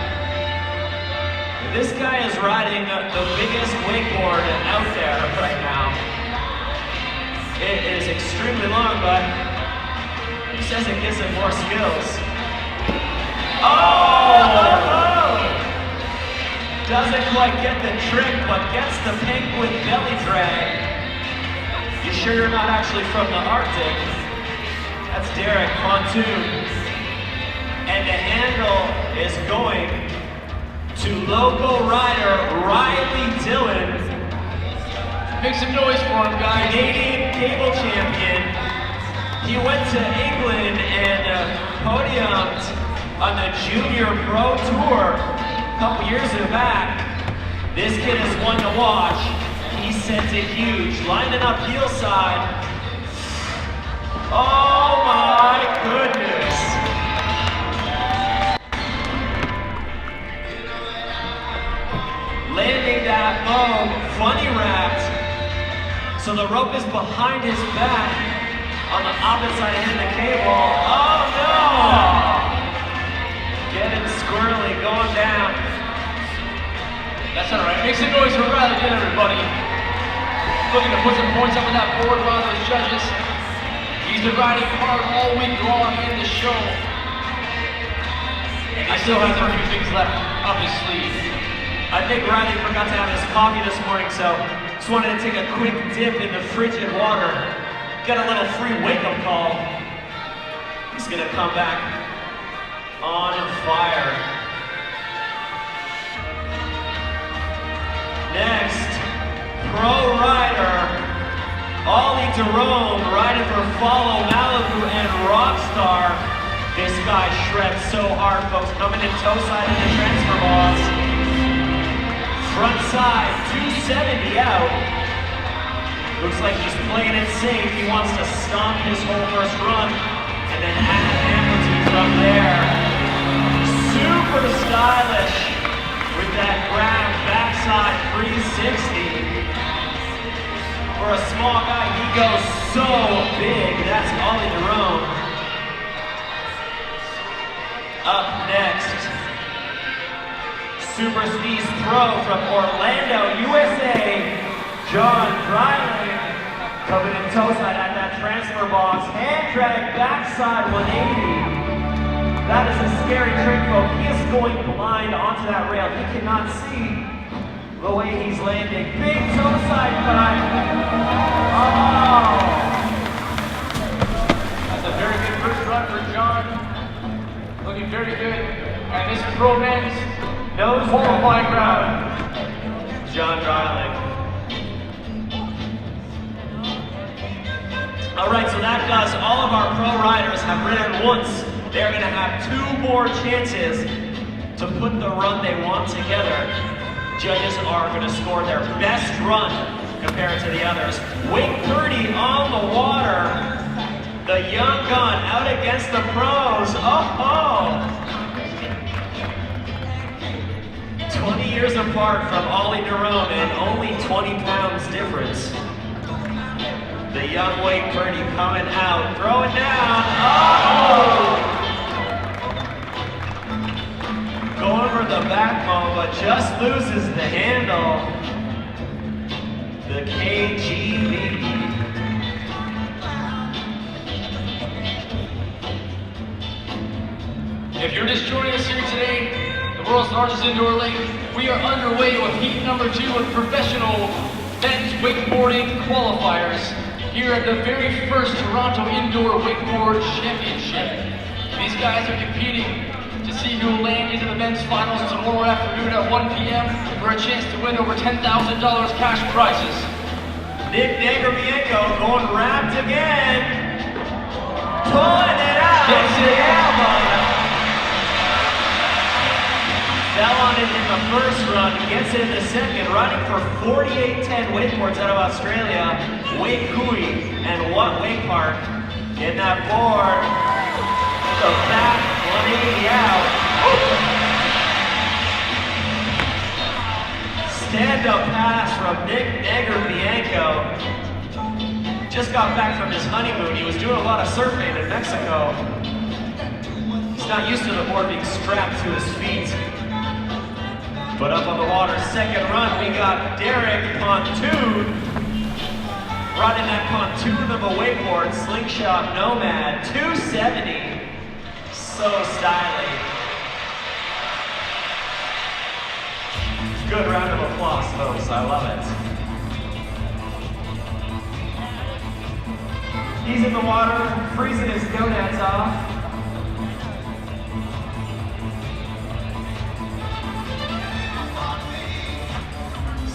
Speaker 1: This guy is riding the biggest wakeboard out there right now. It is extremely long, but he says it gives him more skills. Oh! Doesn't quite get the trick, but gets the penguin belly drag. You sure you're not actually from the Arctic? That's Derek Pontoon. And the handle is going to local rider Riley Dillon.
Speaker 3: Make some noise for him, guys.
Speaker 1: Canadian cable champion. He went to England and podiumed on the Junior Pro Tour a couple years back. This kid is one to watch. He he sends it huge. Lining up heel side. Oh my goodness. Landing that bow, funny wrapped. So the rope is behind his back on the opposite side of the cable. Oh no! Getting squirrely, going down.
Speaker 3: That's all right. Make some noise for Riley Did, everybody. Looking to put some points up on that board by those judges. He's been riding hard all week long in the show. And he still has a few things left up his sleeve.
Speaker 1: I think Riley forgot to have his coffee this morning, so just wanted to take a quick dip in the frigid water. Got a little free wake-up call. He's gonna come back on fire. Next, pro rider, Ollie Jerome, riding for Follow Malibu and Rockstar. This guy shreds so hard, folks, coming in toe side in the transfer box. Front side, 270 out. Looks like he's playing it safe. He wants to stomp his whole first run and then add amplitude from there. Super stylish with that grab backside 360. For a small guy, he goes so big. That's Ollie Jerome. Up next, Super Steez Pro from Orlando, USA, John Dryling, coming in toe side at that transfer box. Hand drag backside 180. That is a scary trick, folks. He is going blind onto that rail. He cannot see the way he's landing. Big toe side cut. Oh!
Speaker 3: That's a very good first run for John. Looking very good. And this pro men's
Speaker 1: Nose
Speaker 3: qualifying round.
Speaker 1: John Dryling. All right, so that does all of our pro riders have ridden once. They're gonna have 2 more chances to put the run they want together. Judges are gonna score their best run compared to the others. Wake 30 on the water. The young gun out against the pros. Oh! 20 years apart from Ollie Jerome and only 20 pounds difference. The young Wake Purdy coming out, throwing down. Oh! Going for the backbone, but just loses the handle. The KGB.
Speaker 3: If you're just joining us here today, the world's largest indoor lake, we are underway with heat number 2 of professional men's wakeboarding qualifiers here at the very first Toronto Indoor Wakeboard Championship. These guys are competing to see who will land into the men's finals tomorrow afternoon at 1 p.m. for a chance to win over $10,000 cash prizes.
Speaker 1: Nick Negrobienko going wrapped again. Pulling it out.
Speaker 3: Gets it out.
Speaker 1: Fell on it in the first run, gets it in the second, running for 48.10 wakeboards out of Australia. Wake Kui and what Wake Park in that board. The back 180 out. Stand-up pass from Nick Negrobienko. Just got back from his honeymoon. He was doing a lot of surfing in Mexico. He's not used to the board being strapped to his feet. But up on the water, second run, we got Derek Pontoon. Riding that pontoon of a wakeboard, slingshot nomad, 270. So stylish. Good round of applause, folks. I love it. He's in the water, freezing his gonads off.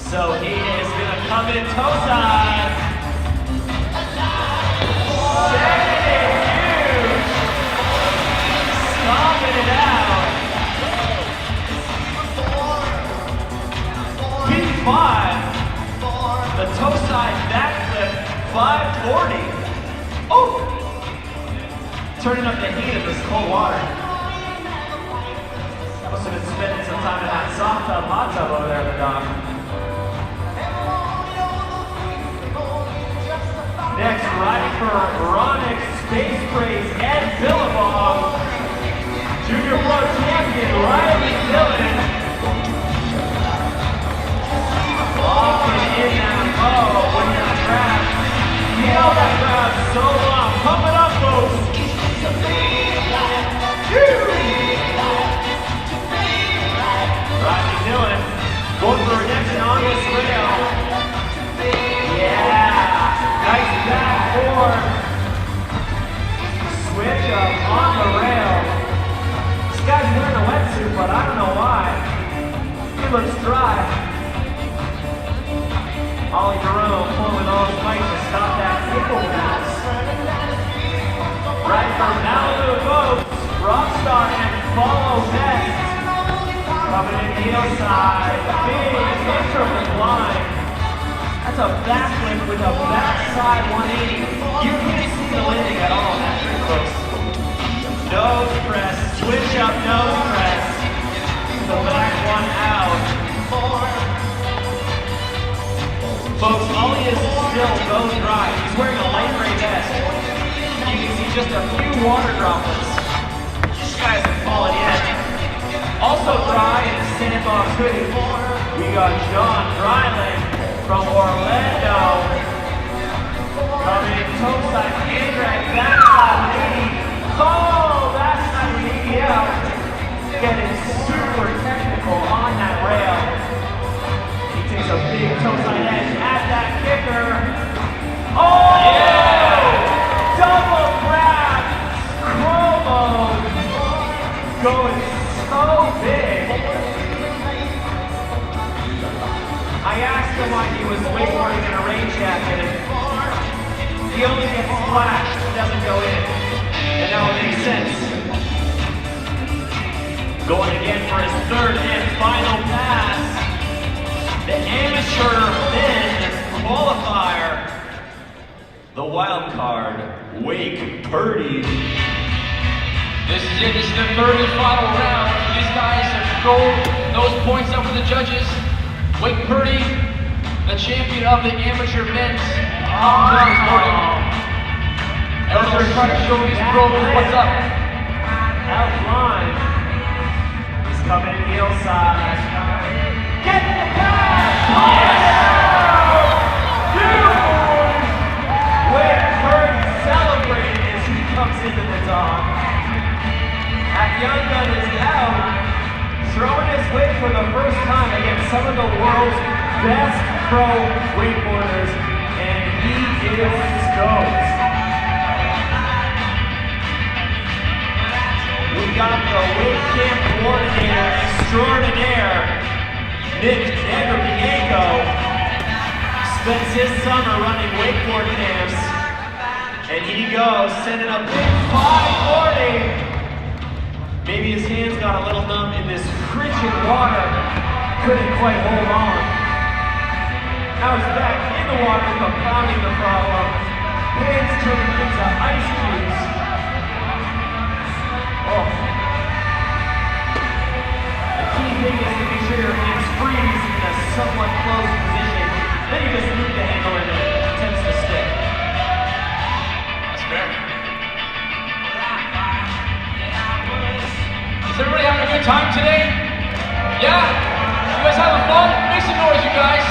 Speaker 1: So he is gonna come in toe side. Second is huge. Stomping it out. P5. The toe side backflip, 540. Oh! Turning up the heat of this cold water. Must have been spending some time in that soft tub, hot tub over there at the dock. Next, riding for Ronix Space Praise, Ed Billabong. Junior Pro Champion, Riley Dillon. Locking in that low when you're trapped. Nail that grab so long. Pump it up, folks. Riley Dillon going for redemption on this rail. Yeah. Nice back four. Switch up on the rail. This guy's wearing a wetsuit, but I don't know why. He looks dry. Ollie Jerome pulling all his might to stop that nickel pass. Right from Malibu Boats, Rockstar and Follow Next. Coming in the heel side, big intricate line. That's a backflip with a backside 180. You can't see the landing at all on that trick, folks. Nose press, switch up nose press. The back one out. Folks, Ollie is still bone dry. He's wearing a light gray vest. You can see just a few water droplets. This guy hasn't fallen yet. Also dry in his sandbox hoodie, we got John Dryland from Orlando. Coming toe side, hand drag, backside 180. Oh, backside 180 out. Getting super technical on that rail. He takes a big toe side edge at that kicker. Oh! Yeah! Double grab! Chromo! Going so big. I asked him why he was wakeboarding in a rain jacket. He only gets splashed, he doesn't go in. And now it makes sense. Going again for his third and final pass. The amateur men qualifier. The wild card, Wake Purdy.
Speaker 3: This is it. This is the third and final round. These guys have thrown those points up for the judges. Wake Purdy, the champion of the amateur men's this morning. Everyone's trying to show these pros what's up.
Speaker 1: Outline. He's coming in heel side. Get the pass! Wake Purdy celebrating as he comes into the dock. That young gun is out, throwing his weight for the first time against some of the world's best pro wakeboarders, and he is stoked. We got the wake camp coordinator extraordinaire, Nick Negrobianco, spends his summer running wakeboard camps, and he goes sending a big 540. Maybe his hands got a little numb in this frigid water. Couldn't quite hold on. Now he's back in the water, compounding the problem. Hands turning into ice cubes. Oh. The key thing is to make sure your hands freeze in a somewhat closed position. Then you just loop the handle and it tends to stick.
Speaker 3: That's fair. Is everybody having a good time today? Yeah? You guys having fun? Make some noise, you guys.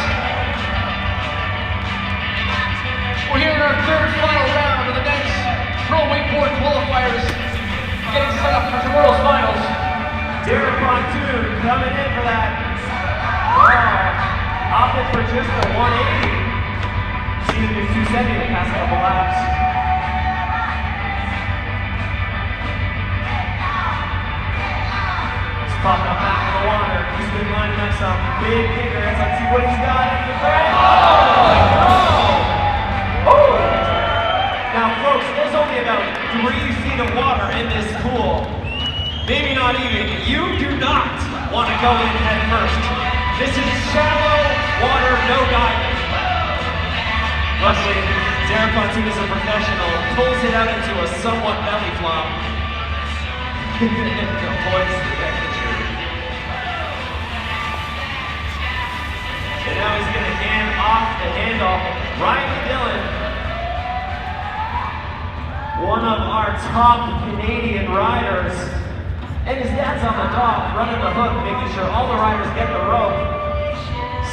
Speaker 3: We're here in our third final round of the men's pro wakeboard qualifiers, getting set up for tomorrow's finals.
Speaker 1: Derek Pontoon coming in for that. Wow. Opted for just a 180. Seen him do 270 the past couple laps. Popping up back in the water. He's been lining up some big kickers. Let's see what he's got in the back. Oh! Oh! Now, folks, there's only about 3 feet of water in this pool. Maybe not even. You do not want to go in head first. This is shallow water, no diving. Luckily, Derek Pontoon is a professional, pulls it out into a somewhat belly flop. Avoids the back injury. And now he's going to hand off the handoff. Ryan Dillon, one of our top Canadian riders. And his dad's on the dock, running the hook, making sure all the riders get the rope.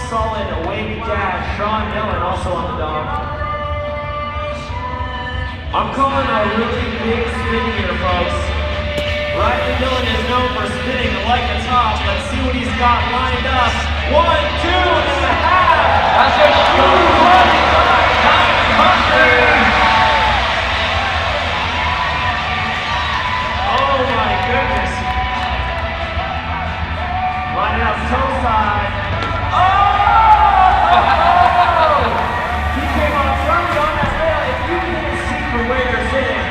Speaker 1: Solid wake dad, Sean Dillon, also on the dock. I'm calling a really big spin here, folks. Riley Dillon is known for spinning like a top. Let's see what he's got lined up. 1, 2 and a half.
Speaker 3: That's a huge
Speaker 1: Oh my goodness. Line it up, toe side. Oh! He came on firmly on that rail. If you can see from where you're sitting,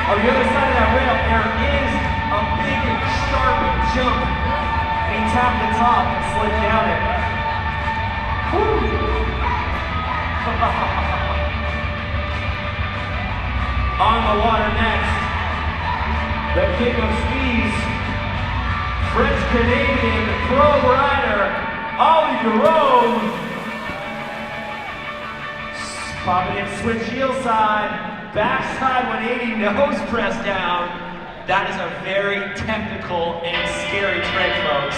Speaker 1: on the other side of that rail, there is a big, sharp jump. And he tapped the top and slid down it. Whew. On the water next, the king of skis, French-Canadian pro rider, Ollie Jerome. Popping in switch heel side, backside 180, nose press down. That is a very technical and scary trick, folks.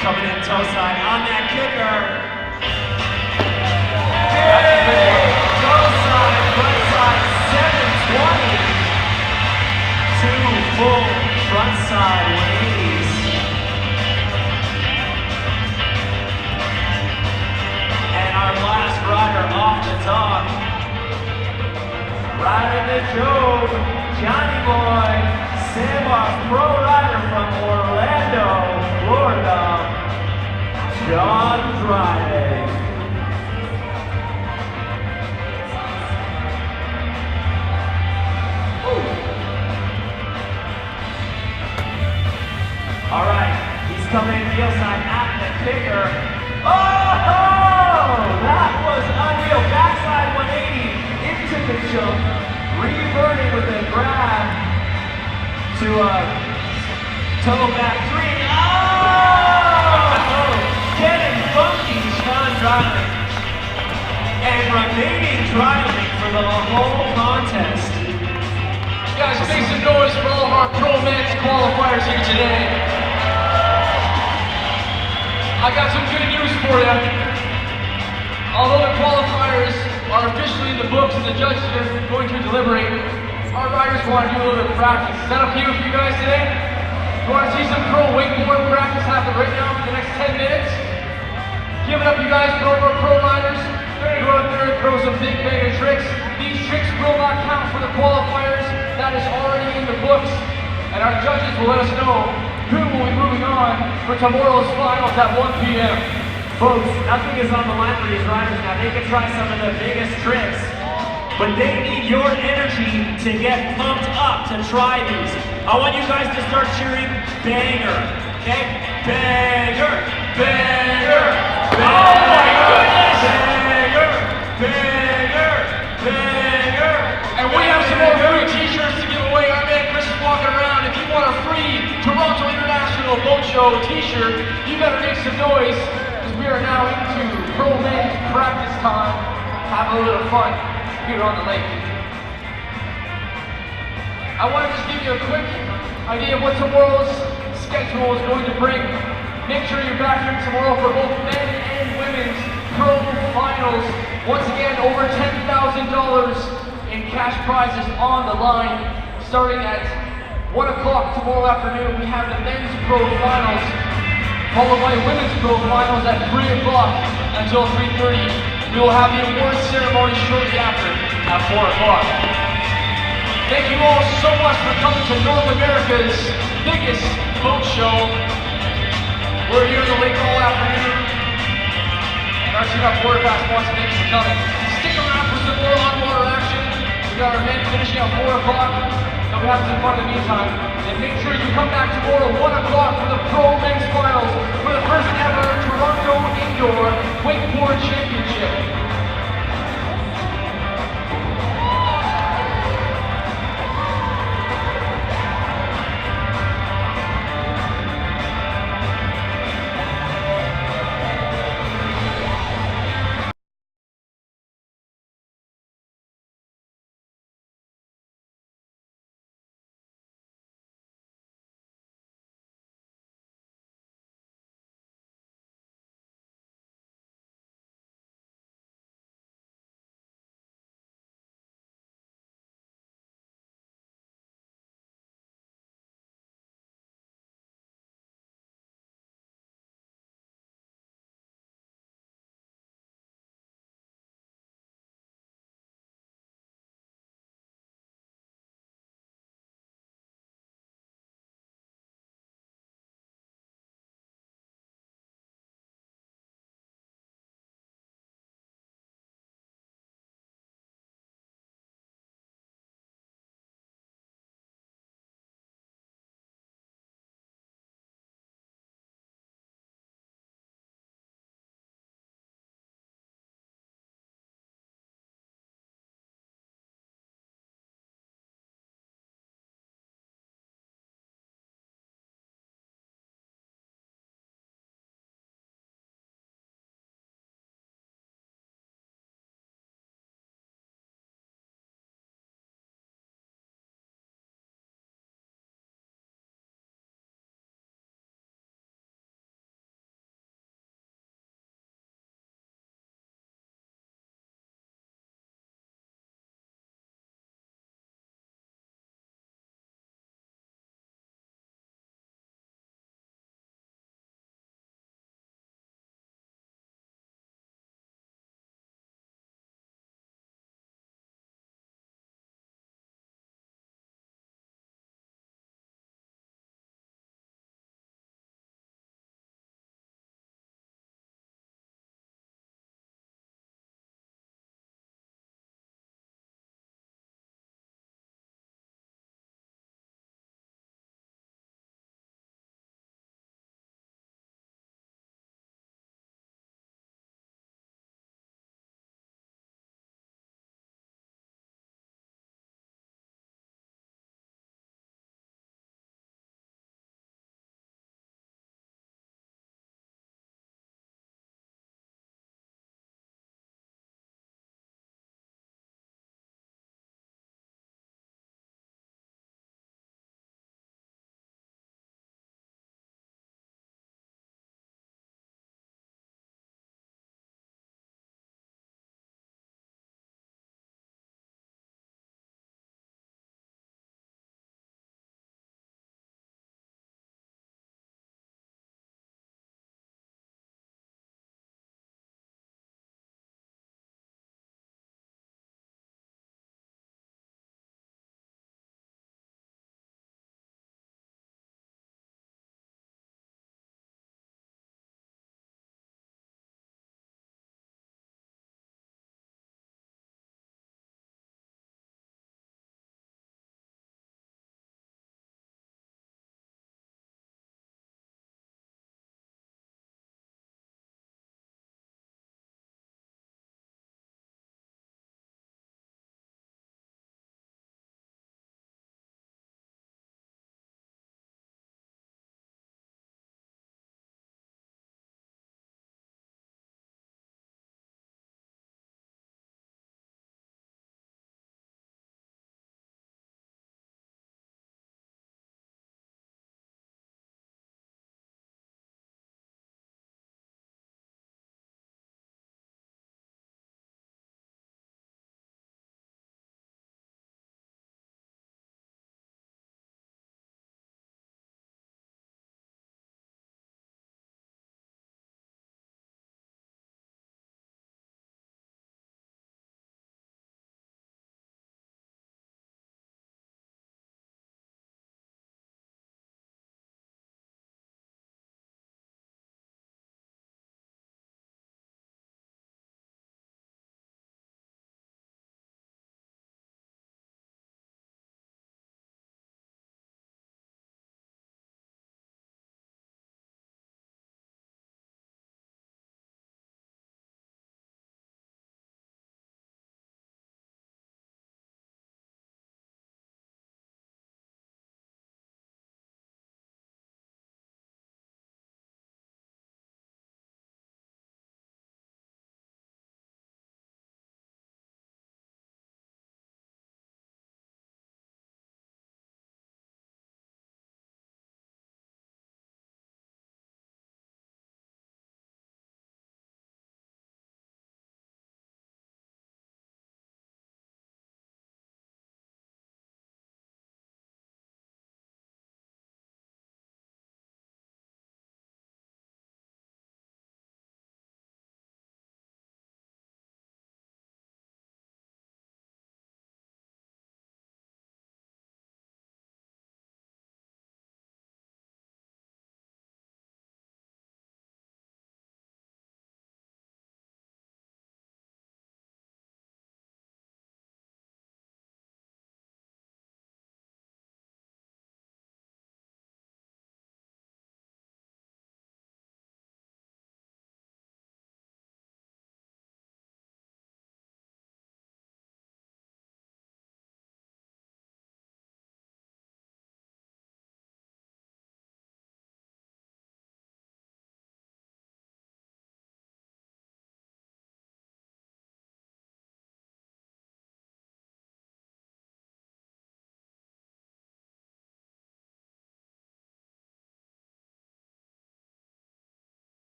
Speaker 1: Coming in toe side on that kicker. Big toe side, front side, 720. Two full front side 180s. And our last rider off the top. Riding the Job, Johnny Boy, Sandbox pro rider from Orlando, Florida, John Dryden. All right, he's coming in heel side at the kicker. Oh, that was unreal. Backside 180 into the jump, reverting with a grab to toe back 3. Oh, getting funky, Sean driving, and remaining driving for the whole contest.
Speaker 3: Guys, make some noise for all of our pro men's qualifiers here today. I got some good news for you. Although the qualifiers are officially in the books and the judges are going to deliberate, our riders want to do a little bit of practice. Is that okay with you guys today? You want to see some pro wakeboard practice happen right now for the next 10 minutes? Give it up, you guys, for all of our pro riders. They're going to go out there and throw some big mega tricks. These tricks will not count for the qualifiers. That is already in the books. And our judges will let us know who will be moving on for tomorrow's finals at 1 p.m.
Speaker 1: Folks, nothing is on the line for these riders now. They can try some of the biggest tricks, but they need your energy to get pumped up to try these. I want you guys to start cheering banger, okay? Banger, banger, banger, oh my goodness! Banger, banger, banger.
Speaker 3: And we have some more free t-shirts to give away. Our man Chris is walking around. If you want a free Toronto International Boat Show t-shirt, you better make some noise, because we are now into pro men's practice time. Have a little fun here on the lake. I want to just give you a quick idea of what tomorrow's schedule is going to bring. Make sure you're back here tomorrow for both men and women's pro finals. Once again, over $10,000 in cash prizes on the line. Starting at 1 o'clock tomorrow afternoon, we have the men's pro finals, followed by women's pro finals at 3 o'clock until 3:30. We will have the awards ceremony shortly after at 4 o'clock. Thank you all so much for coming to North America's biggest boat show. We're here in the lake all afternoon. And our team at Border Pass wants to thank you for coming. Stick around for some more on-water action. We got our men finishing at 4 o'clock. So we have some fun in the meantime. And make sure you come back tomorrow 1 o'clock for the Pro Men's Finals for the first ever Toronto Indoor Wakeboard Championship.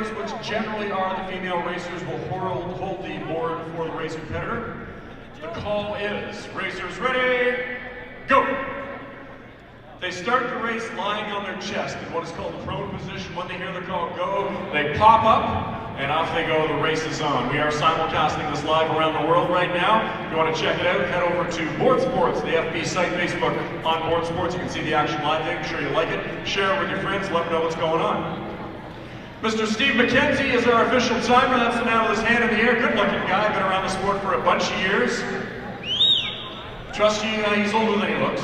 Speaker 5: racers, which generally are the female racers, will hold the board for the race competitor. The call is, racers ready, go! They start the race lying on their chest in what is called the prone position. When they hear the call go, they pop up, and off they go. The race is on. We are simulcasting this live around the world right now. If you want to check it out, head over to Board Sports, the FB site, Facebook on Board Sports. You can see the action live there. I'm sure you like it. Share it with your friends. Let them know what's going on. Mr. Steve McKenzie is our official timer. That's the man with his hand in the air. Good-looking guy. Been around the sport for a bunch of years. Trust you, he's older than he looks.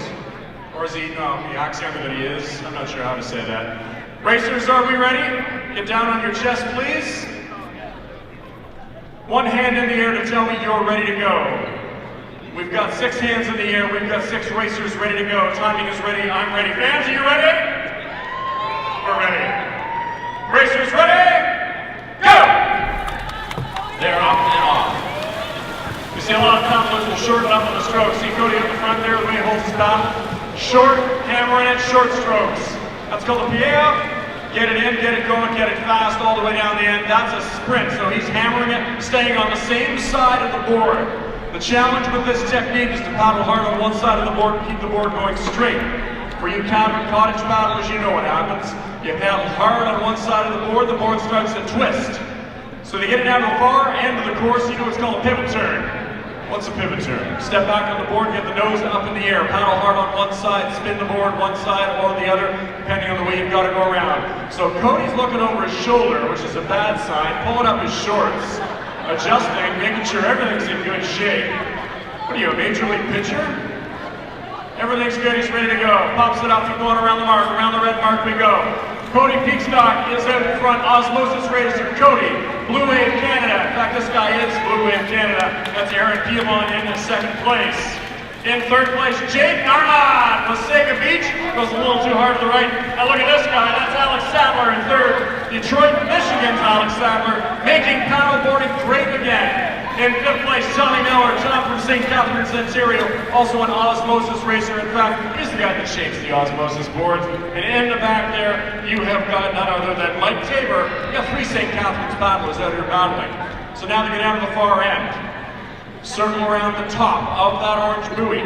Speaker 5: Or is he? No, he acts younger than he is. I'm not sure how to say that. Racers, are we ready? Get down on your chest, please. One hand in the air to tell me you're ready to go. We've got 6 hands in the air. We've got 6 racers ready to go. Timing is ready. I'm ready. Fans, are you ready? We're ready. Racers ready? Go! They're up and off. You see a lot of paddlers will shorten up on the strokes. See Cody at the front there, the way he holds his paddle. Short, hammering it, short strokes. That's called a pied. Get it in, get it going, get it fast all the way down the end. That's a sprint, so he's hammering it, staying on the same side of the board. The challenge with this technique is to paddle hard on one side of the board and keep the board going straight. For you cottage paddlers, you know what happens. You paddle hard on one side of the board starts to twist. So they get it down to the far end of the course, you know what's called a pivot turn. What's a pivot turn? Step back on the board, get the nose up in the air, paddle hard on one side, spin the board one side or the other, depending on the way you've got to go around. So Cody's looking over his shoulder, which is a bad sign, pulling up his shorts, adjusting, making sure everything's in good shape. What are you, a major league pitcher? Everything's good, he's ready to go. Pops it up, keep going around the mark, around the red mark we go. Cody Peakstock is out in front, Osmosis Racer, Cody, Blue Wave Canada. In fact, this guy is Blue Wave Canada. That's Aaron Pielmont in 2nd place. In 3rd place, Jake Arnott, Wasaga Beach, goes a little too hard to the right. And look at this guy, that's Alex Sadler in 3rd. Detroit, Michigan's Alex Sadler, making paddleboarding great again. In 5th place, Tommy Miller, Tom from St. Catharines, Ontario, also an Osmosis Racer. In fact, he's the guy that shapes the Osmosis boards. And in the back there, you have got none other than Mike Tabor. You got 3 St. Catharines paddlers out here paddling. So now they go down to the far end. Circle around the top of that orange buoy.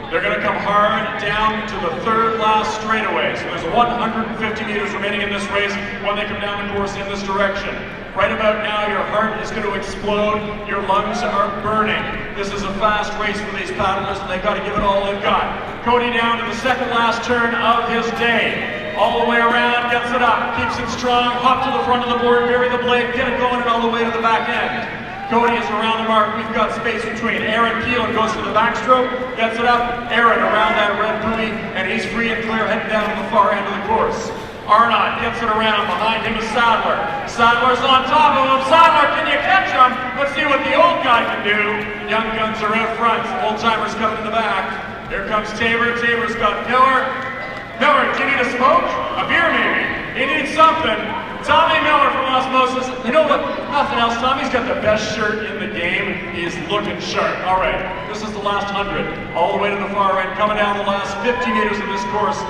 Speaker 5: They're going to come hard down to the 3rd last straightaway. So there's 150 meters remaining in this race when they come down the course in this direction. Right about now, your heart is going to explode, your lungs are burning. This is a fast race for these paddlers, and they've got to give it all they've got. Cody down to the 2nd last turn of his day. All the way around, gets it up, keeps it strong, hop to the front of the board, bury the blade, get it going, and all the way to the back end. Cody is around the mark. We've got space between Aaron Peel and goes to the backstroke, gets it up, Aaron around that red buoy, and he's free and clear heading down to the far end of the course. Arnott gets it around, behind him is Sadler. Sadler's on top of him. Sadler, can you catch him? Let's see what the old guy can do. Young guns are out front, old timers coming in the back. Here comes Tabor. Tabor's got Miller. Miller, do you need a smoke? A beer maybe? He needs something. Tommy Miller from Osmosis. You know what? Nothing else. Tommy's got the best shirt in the game. He is looking sharp. All right, this is the last 100. All the way to the far end, coming down the last 50 meters of this course.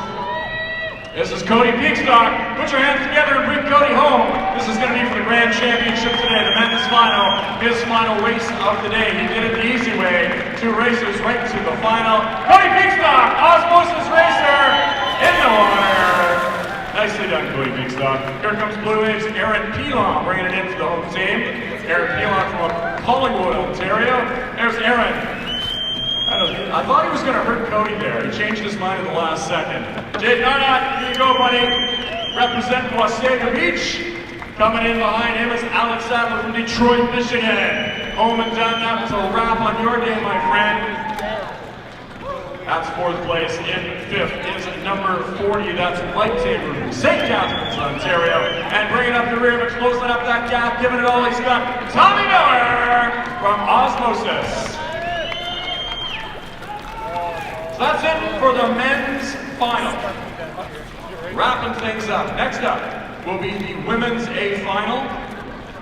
Speaker 5: This is Cody Peakstock. Put your hands together and bring Cody home. This is going to be for the Grand Championship today, the men's final, his final race of the day. He did it the easy way. 2 racers right to the final. Cody Peakstock, Osmosis Racer, in the water. Nicely done, Cody Peakstock. Here comes Blue Waves, Aaron Pilon bringing it in for the home team. Aaron Pilon from Collingwood, Ontario. There's Aaron. I thought he was going to hurt Cody there. He changed his mind at the last second. Jake Arnott, here you go, buddy. Representing Wasaga Beach. Coming in behind him is Alex Sadler from Detroit, Michigan. Home and done. That was a wrap on your day, my friend. That's 4th place. In 5th is number 40. That's Mike Tabor from St. Catharines, Ontario. And bringing up the rear, but closing up that gap, giving it all he's got. Tommy Miller from Osmosis. So that's it for the men's final. Wrapping things up. Next up will be the women's A final.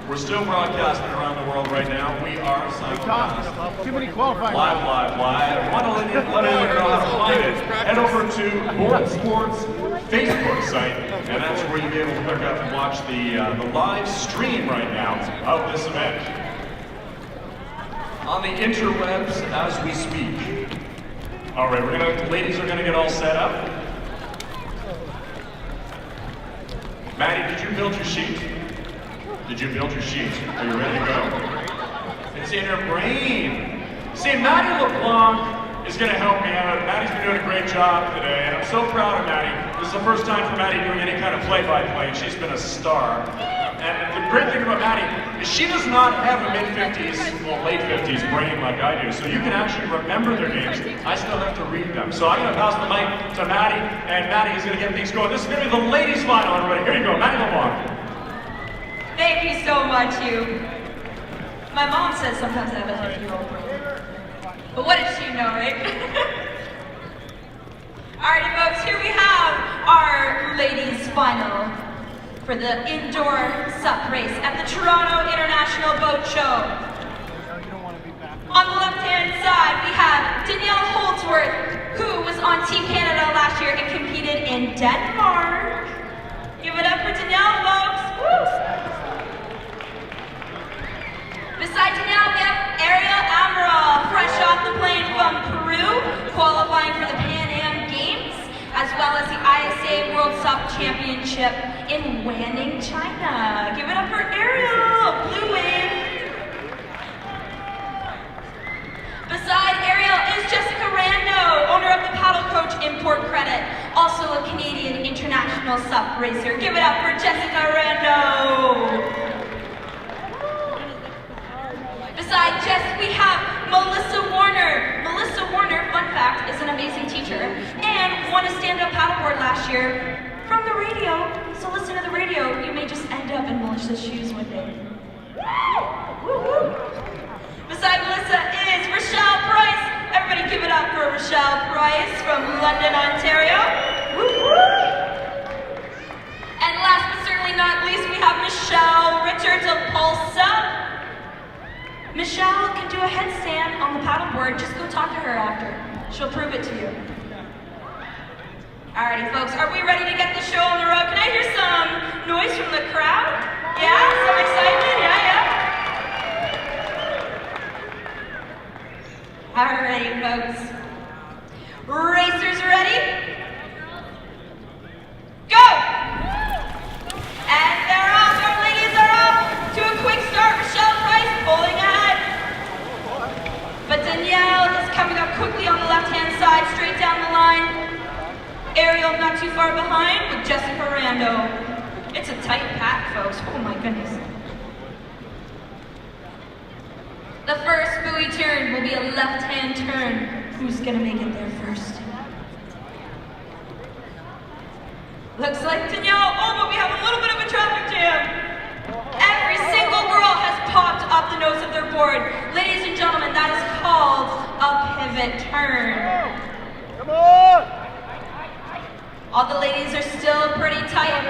Speaker 5: We're still broadcasting around the world right now. We are simulcasting.
Speaker 2: Too many qualifiers.
Speaker 5: Live. I want to let you know how to find it. Head over to Board Sports Facebook site, and that's where you'll be able to click up and watch the live stream right now of this event. On the interwebs as we speak. All right, the ladies are gonna get all set up. Maddie, did you build your sheet? Did you build your sheet? Are you ready to go? It's in her brain. See, Maddie LeBlanc is gonna help me out. Maddie's been doing a great job today, and I'm so proud of Maddie. This is the first time for Maddie doing any kind of play-by-play, and she's been a star. And the great thing about Maddie is she does not have a mid-50s, well, late 50s brain like I do, so you can actually remember their names. I still have to read them. So I'm going to pass the mic to Maddie, and Maddie is going to get things going. This is going to be the ladies' final, everybody. Here you go, Maddie LeBlanc.
Speaker 6: Thank you so much, Hugh. My mom says sometimes I have a 50-year-old brain. But what does she know, right? Alrighty, folks, here we have our ladies' final for the indoor sup race at the Toronto International Boat Show. On the left-hand side, we have Danielle Holdsworth, who was on Team Canada last year and competed in Denmark. Give it up for Danielle, folks. Woo! Beside Danielle, we have Ariel Amaral, fresh off the plane from Peru, qualifying for the Pan Am Games, as well as the ISA World Sup Championship in Wanning, China. Give it up for Ariel, Blue Wave. Beside Ariel is Jessica Rando, owner of the Paddle Coach Import Credit, also a Canadian international sup racer. Give it up for Jessica Rando. Beside Jess, we have Melissa Warner. Melissa Warner, fun fact, is an amazing teacher and won a stand-up paddleboard last year from the radio. So listen to the radio, you may just end up in Melissa's shoes one day. Woo-hoo. Beside Melissa is Rochelle Price. Everybody give it up for Rochelle Price from London, Ontario. Woo-hoo. And last but certainly not least, we have Michelle Richards of Pulsa. Michelle can do a headstand on the paddleboard. Just go talk to her after. She'll prove it to you. Alrighty, folks, are we ready to get the show on the road? Can I hear some noise from the crowd? Yeah? Some excitement? Yeah? Alrighty, folks. Racers ready? Go! And they're off. Our ladies are off to a quick start. Rochelle Price pulling ahead. But Danielle is coming up quickly on the left-hand side, straight down the line. Ariel not too far behind with Jessica Rando. It's a tight pack, folks. Oh my goodness. The first buoy turn will be a left-hand turn. Who's gonna make it there first? Looks like Danielle. Oh, but we have a little bit of a traffic jam. Every single girl has popped up the nose of their board. Ladies and gentlemen, that is called a pivot turn.
Speaker 7: Come on!
Speaker 6: All the ladies are still pretty tight.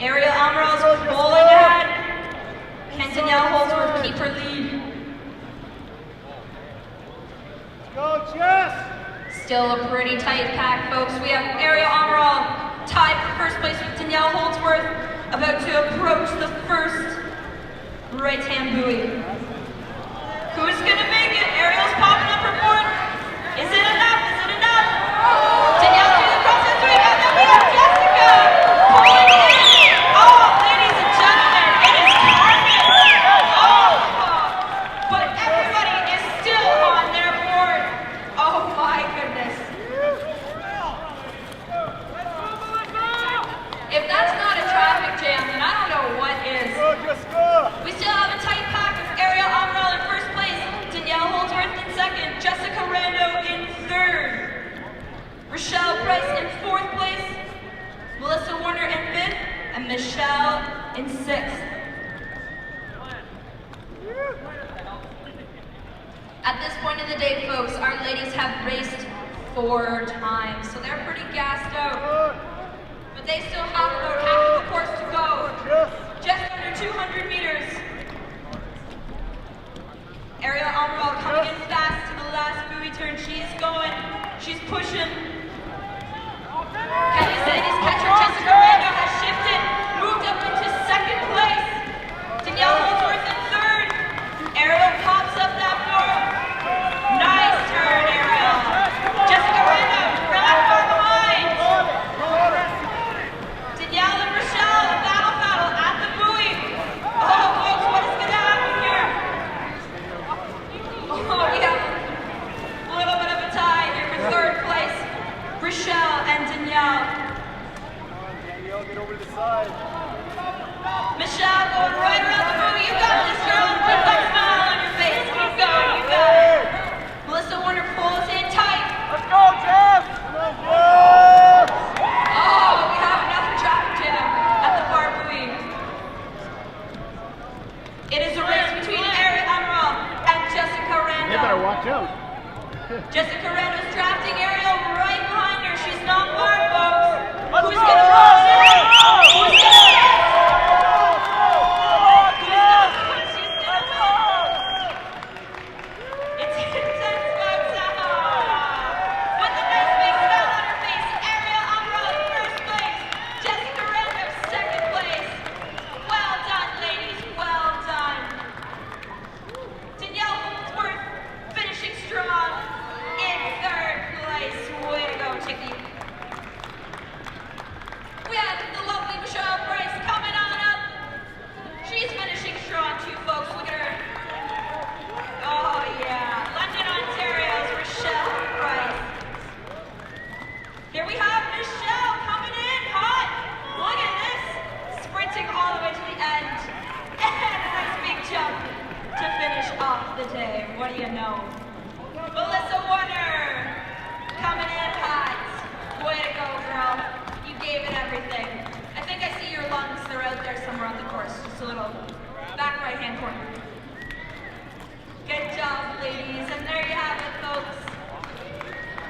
Speaker 6: Ariel Amaral's pulling ahead. Can Danielle Holdsworth keep her lead?
Speaker 7: Go, Jess!
Speaker 6: Still a pretty tight pack, folks. We have Ariel Amaral tied for first place with Danielle Holdsworth, about to approach the first right-hand buoy. Who's gonna make it? Ariel's popping up her board. Is it enough? Is it enough? Danielle through the process doing it. Then we have Jessica pulling in. Oh, ladies and gentlemen, it is carnage. Oh, but everybody is still on their board. Oh my goodness. If that's not a traffic jam, then I don't know what is. We still have a tight pack with Ariel Amaral in first place, Danielle Holdsworth in second, Jessica Rando in third, Rochelle Price in fourth place, Melissa Warner in fifth, and Michelle in sixth. At this point in the day, folks, our ladies have raced 4 times, so they're pretty gassed out. But they still have about half of the course to go. Just under 200 meters. Ariel Amaral coming in fast to the last buoy turn. She's going. She's pushing. Can you say It is a race between Ariel Emerald and Jessica Rando.
Speaker 2: They better watch out.
Speaker 6: Jessica Rando's drafting Ariel right behind her. She's not far, folks. Who's gonna cross it? Who's gonna She's gonna win. It's intense, folks. With a nice big smile on her face, Ariel Emerald first place. Jessica Rando second place. Well done, ladies. Well done. Danielle Holdsworth finishing strong in third place. Way to go, Chicky. We have the lovely Michelle Price coming on up. She's finishing strong too, folks. Look at her. Oh yeah, London, Ontario's Michelle Price. Here we have Michelle coming in hot. Look at this, sprinting all the way to the end. And a nice big jump to finish off the day. What do you know? Melissa Warner coming in hot. Way to go, girl. You gave it everything. I think I see your lungs. They're out there somewhere on the course. Just a little back right-hand corner. Good job, ladies. And there you have it, folks.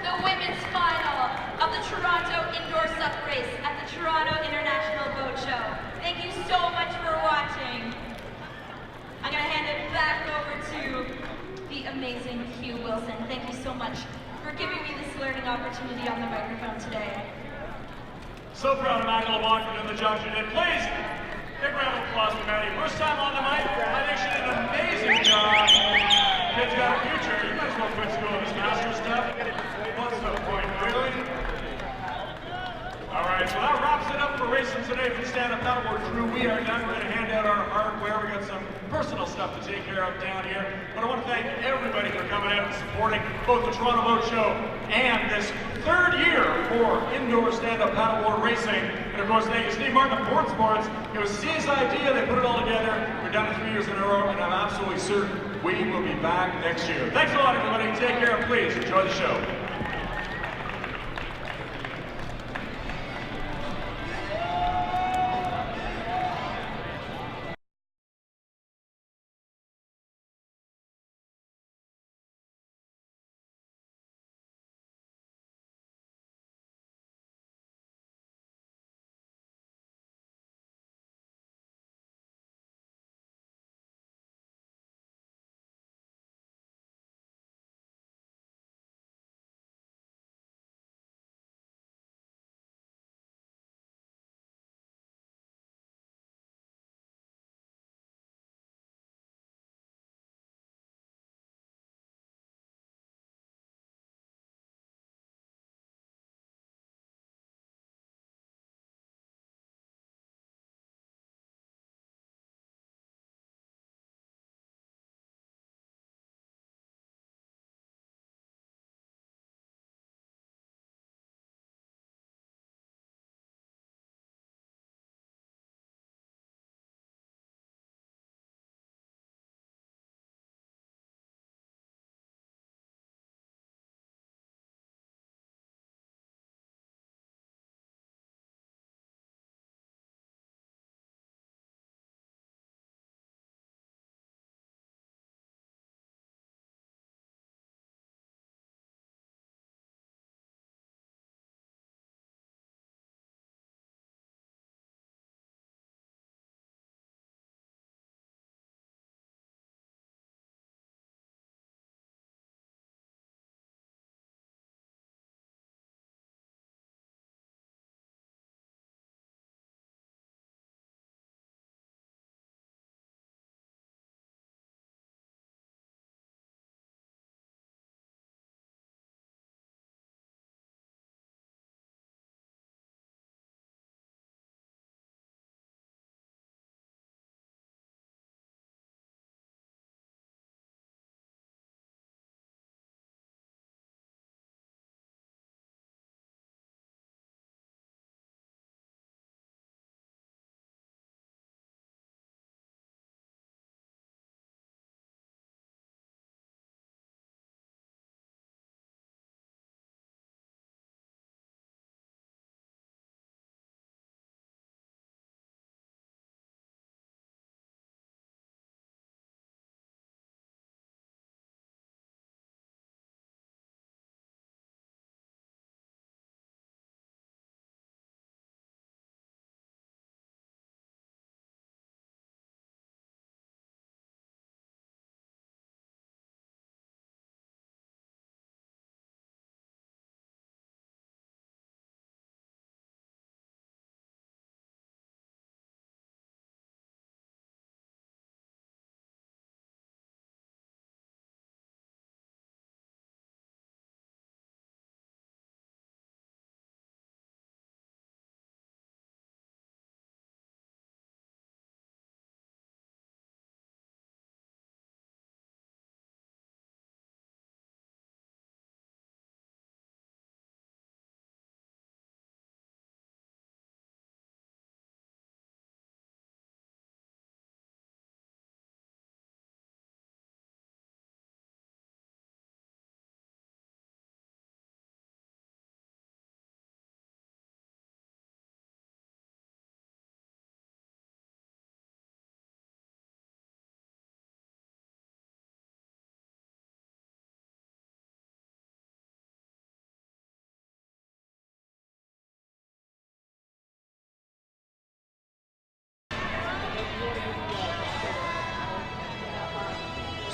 Speaker 6: The women's final of the Toronto Indoor Sup Race at the Toronto International Boat Show. Thank you so much for watching. I'm going to hand it back over to the amazing Hugh Wilson. Thank you so much for giving me this learning opportunity on the microphone today.
Speaker 5: So proud of Maddie Lamont for doing the job she did. Please, big round of applause for Maddie. First time on the mic. I think she did an amazing job. Kid's got a future. You might as well quit school with this master's stuff. What's the point, really? All right, so that wraps it up for racing today for the stand-up paddleboard crew. We are done. We're going to hand out our hardware. We got some personal stuff to take care of down here. But I want to thank everybody for coming out and supporting both the Toronto Boat Show and this third year for indoor stand-up paddleboard racing. And of course, thank you, Steve Martin of Board Sports. It was Steve's idea. They put it all together. We've done it 3 years in a row, and I'm absolutely certain we will be back next year. Thanks a lot, everybody. Take care, and please enjoy the show.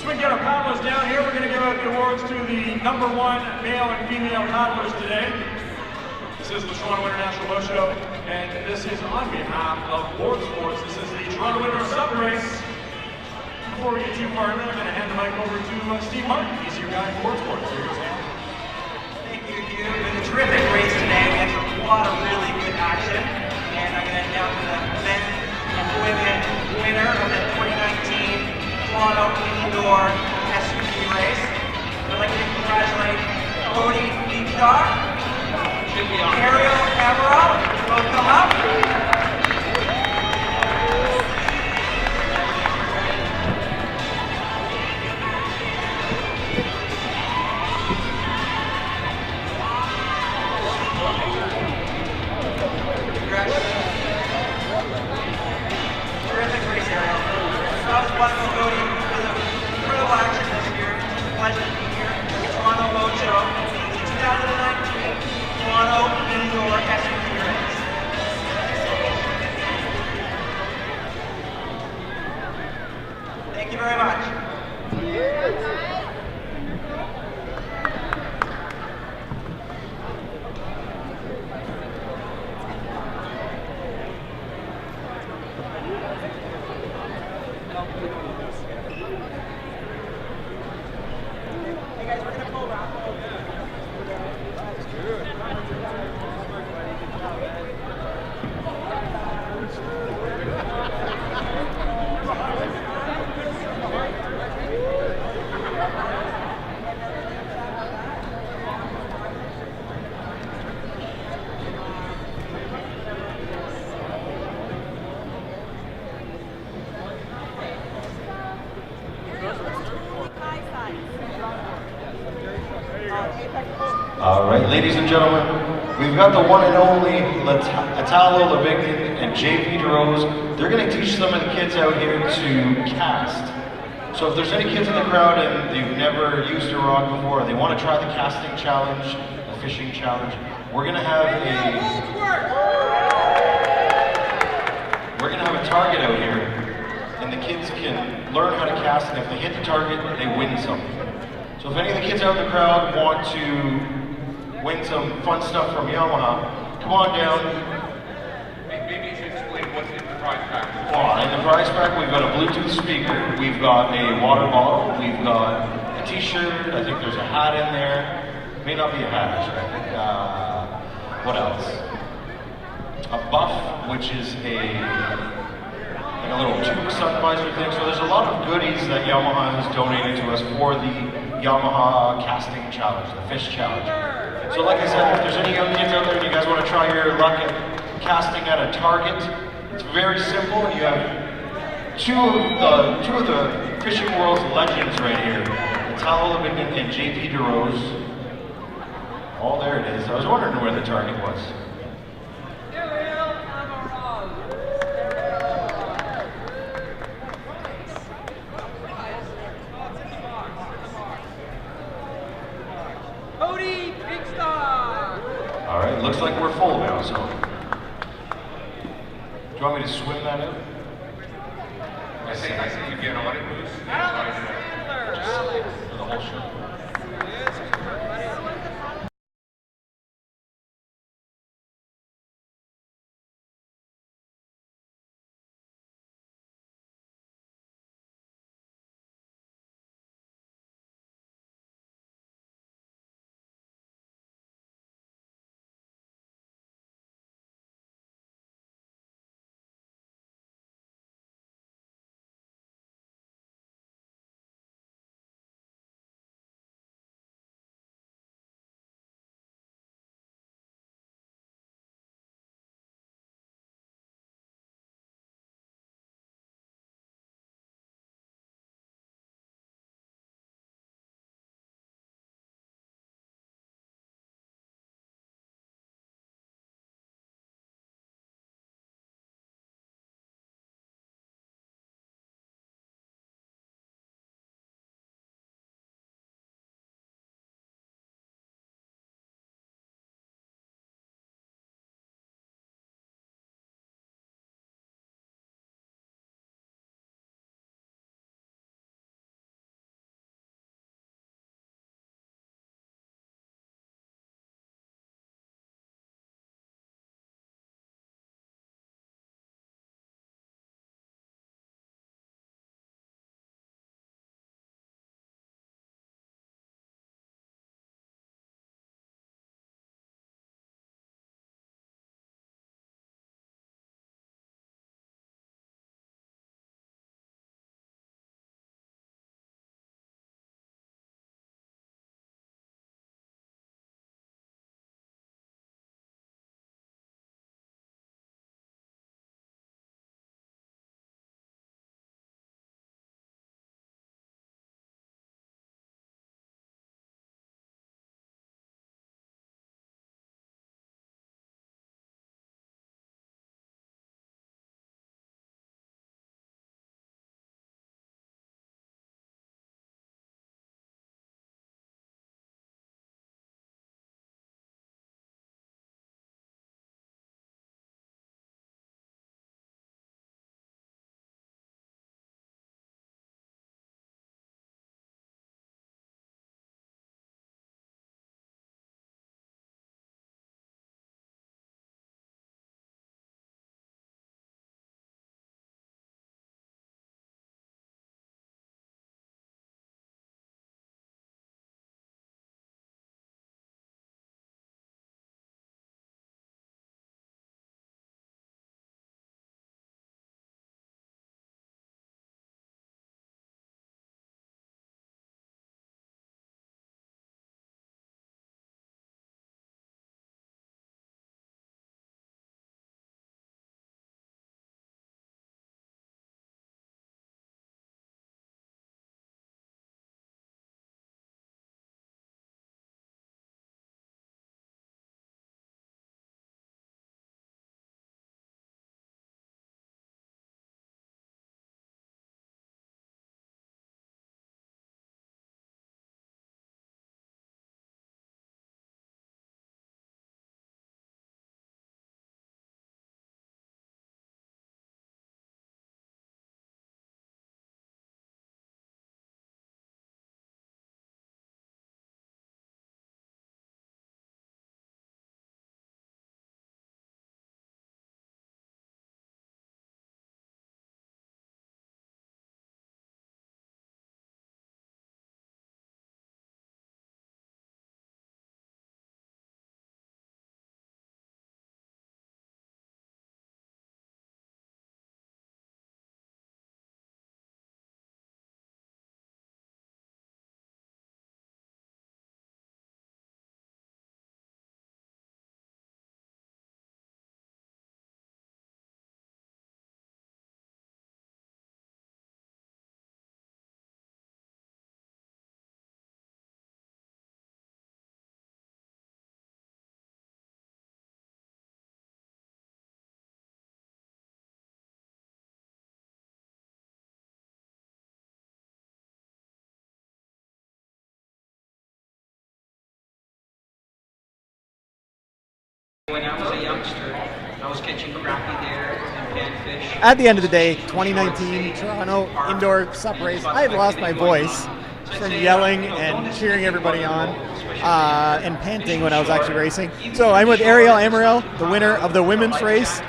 Speaker 5: So we can get our paddlers down here. We're going to give out the awards to the #1 male and female paddlers today. This is the Toronto International Boat Show, and this is on behalf of Board Sports. This is the Toronto Winter Sub Race. Before we get too far in there, I'm going to hand the mic over to Steve Martin. He's your guy in Board Sports. Here you go, Steve.
Speaker 9: Thank you, Hugh. It was a terrific race today. We had a lot of really good action, and I'm going to announce the men and women winner of the 2019 Toronto Indoor SUV race. I'd like to congratulate Cody Leapstar, Ariel Emerald, both come up. Terrific race, Ariel. That was wonderful, Cody. It was an incredible action this year. It's a pleasure to be here at the Toronto Boat Show, the 2019 Toronto Indoor SUV Race. Thank you very much. Hey guys, we're gonna pull back.
Speaker 10: All right, ladies and gentlemen, we've got the one and only Italo Levignan and JP DeRose. They're going to teach some of the kids out here to cast. So if there's any kids in the crowd and they've never used a rod before, or they want to try the casting challenge, the fishing challenge, we're going to have a target out here, and the kids can learn how to cast, and if they hit the target, they win something. So if any of the kids out in the crowd want to win some fun stuff from Yamaha, come on down.
Speaker 2: Maybe you should explain what's in the prize pack.
Speaker 10: In the prize pack, we've got a Bluetooth speaker, we've got a water bottle, we've got a t-shirt, I think there's a hat in there. May not be a hat, actually. I think, what else? A buff, which is like a little tube sun visor thing. So there's a lot of goodies that Yamaha has donated to us for the Yamaha casting challenge, the fish challenge. So like I said, if there's any young kids out there and you guys want to try your luck at casting at a target, it's very simple. You have two of the fishing world's legends right here, Italo Levignan and JP DeRose. Oh, there it is. I was wondering where the target was. All right, looks like we're full now, so. Do you want me to swim that out?
Speaker 2: I think you get on it, Bruce.
Speaker 10: For the whole show.
Speaker 9: When I was a youngster, I was catching crappie there and panfish.
Speaker 7: At the end of the day, 2019 Toronto Indoor Sup Race, I had lost my voice from yelling and cheering everybody on and panting when I was actually racing. So I'm with Ariel Amaral, the winner of the women's race.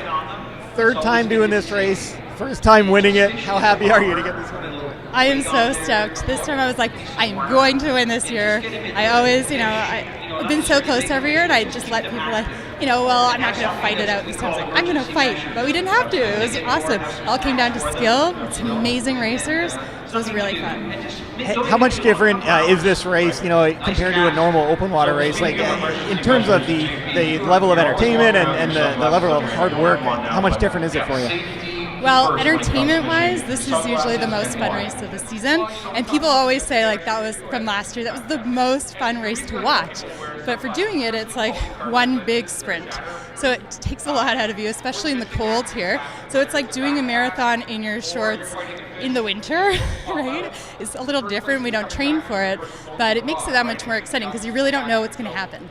Speaker 7: Third time doing this race, first time winning it. How happy are you to get this one?
Speaker 11: I am so stoked. This time I was like, I'm going to win this year. I always, I've been so close every year, and I just let people well, I'm not going to fight it out this time. I was like, I'm going to fight. But we didn't have to. It was awesome. It all came down to skill. It's amazing racers. So it was really fun.
Speaker 7: How much different is this race, compared to a normal open water race? Like, in terms of the level of entertainment and the level of hard work, how much different is it for you?
Speaker 11: Well, entertainment-wise, this is usually the most fun race of the season, and people always say, that was from last year, that was the most fun race to watch. But for doing it, it's like one big sprint. So it takes a lot out of you, especially in the cold here. So it's like doing a marathon in your shorts in the winter, right? It's a little different. We don't train for it, but it makes it that much more exciting because you really don't know what's going to happen.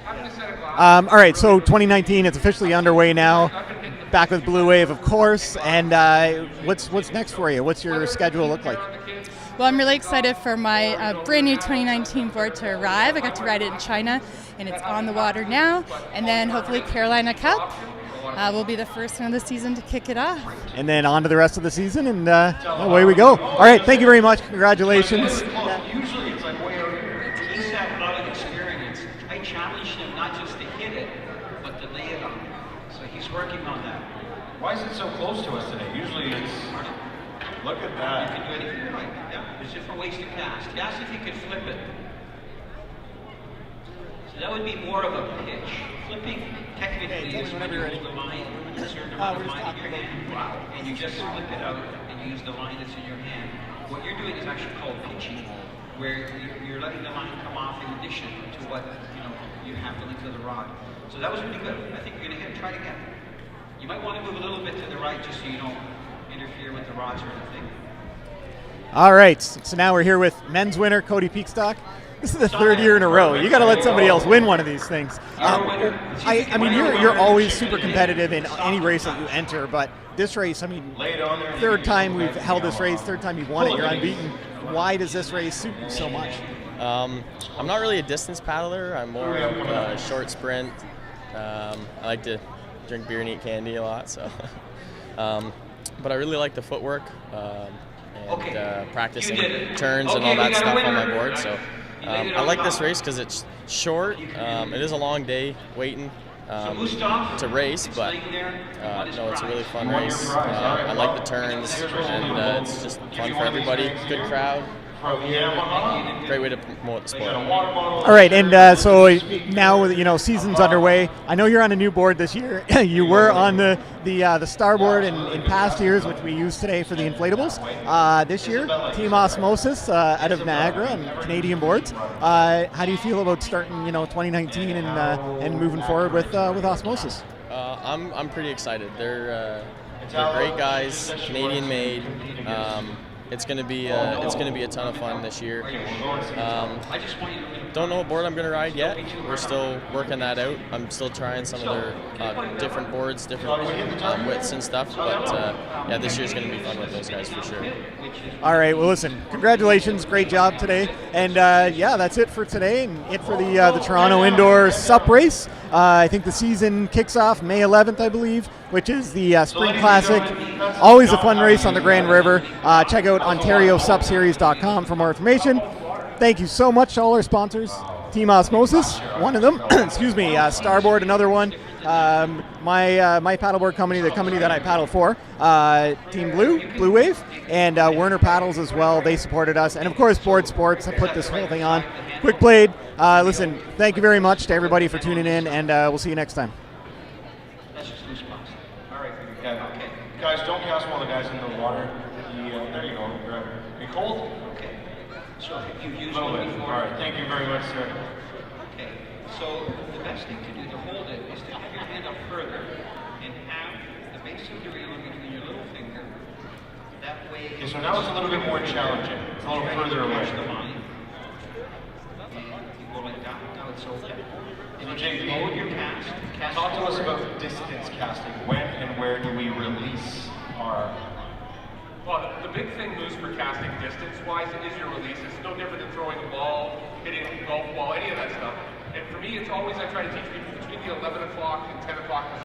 Speaker 7: All right, so 2019 is officially underway now. Back with Blue Wave, of course, and what's next for you? What's your schedule look like?
Speaker 11: Well, I'm really excited for my brand new 2019 board to arrive. I got to ride it in China, and it's on the water now. And then hopefully Carolina Cup will be the first one of the season to kick it off.
Speaker 7: And then on to the rest of the season, and away we go. All right, thank you very much. Congratulations.
Speaker 9: Usually it's like way over here. He's had a lot of experience. I challenged him not just to hit it, but to lay it on. So he's working on that.
Speaker 10: Why is it so close to us today? Usually it's... Look at that.
Speaker 9: You can do anything right. Yeah, there's different ways to cast. He asked if he could flip it. So that would be more of a pitch. Flipping technically is when you hold the line in a certain amount of line in your hand. Wow. And you just flip it out and you use the line that's in your hand. What you're doing is actually called pitching, where you're letting the line come off in addition to what you have to link to the rod. So that was really good. I think you're gonna try it again. You might want to move a little bit to the right just so you don't interfere with the rods or anything.
Speaker 7: All right, so now we're here with men's winner Cody Peakstock. This is the third year in a row. You got to let somebody else win one of these things. I mean, you're always super competitive in any race that you enter, but this race, I mean, third time we've held this race, third time you've won it, you're unbeaten. Why does this race suit you so much?
Speaker 12: I'm not really a distance paddler. I'm more of a short sprint. I like to drink beer and eat candy a lot, so. But I really like the footwork and practicing turns and all that stuff on my board. So I like this race because it's short. It is a long day waiting to race, but no, it's a really fun race. I like the turns, and it's just fun for everybody. Good crowd. Great way to promote the sport.
Speaker 7: All right, and so now season's underway. I know you're on a new board this year. You were on the starboard in past years, which we use today for the inflatables. This year, Team Osmosis out of Niagara and Canadian boards. How do you feel about starting 2019 and moving forward with Osmosis?
Speaker 12: I'm pretty excited. They're great guys, Canadian made. It's gonna be a ton of fun this year. Don't know what board I'm gonna ride yet. We're still working that out. I'm still trying some of their different boards, different widths and stuff. But yeah, this year's gonna be fun with those guys for sure.
Speaker 7: All right. Well, listen. Congratulations. Great job today. And yeah, that's it for today and it for the Toronto Indoor Sup Race. I think the season kicks off May 11th, I believe, which is the Spring Classic. Always a fun race on the Grand River. Check out OntarioSupSeries.com for more information. Thank you so much to all our sponsors. Team Osmosis, one of them. Excuse me. Starboard, another one. My paddleboard company, the company that I paddle for, Team Blue Wave, and Werner Paddles as well. They supported us, and of course Board Sports. I put this whole thing on. Quick Blade. Listen, thank you very much to everybody for tuning in, and we'll see you next time.
Speaker 10: All right, guys, don't cast one of the guys into the water. There you go. Are you cold?
Speaker 9: Okay. So you've used
Speaker 10: one
Speaker 9: before.
Speaker 10: All right. Thank you very much, sir.
Speaker 9: Okay. So the best thing to do to hold it is to have your hand up further and have the base of your reel between your little finger. That way.
Speaker 10: Okay, so now it's a little bit more challenging. It's a little further away.
Speaker 9: The line. And you go like that. Now it's open. And
Speaker 10: So
Speaker 9: you load your cast
Speaker 10: Talk to us about distance casting. When and where do we release our...
Speaker 13: Well, the big thing, Moose, for casting distance-wise is your release. It's no different than throwing a ball, hitting a golf ball, any of that stuff. And for me, it's always, I try to teach people between the 11 o'clock and 10 o'clock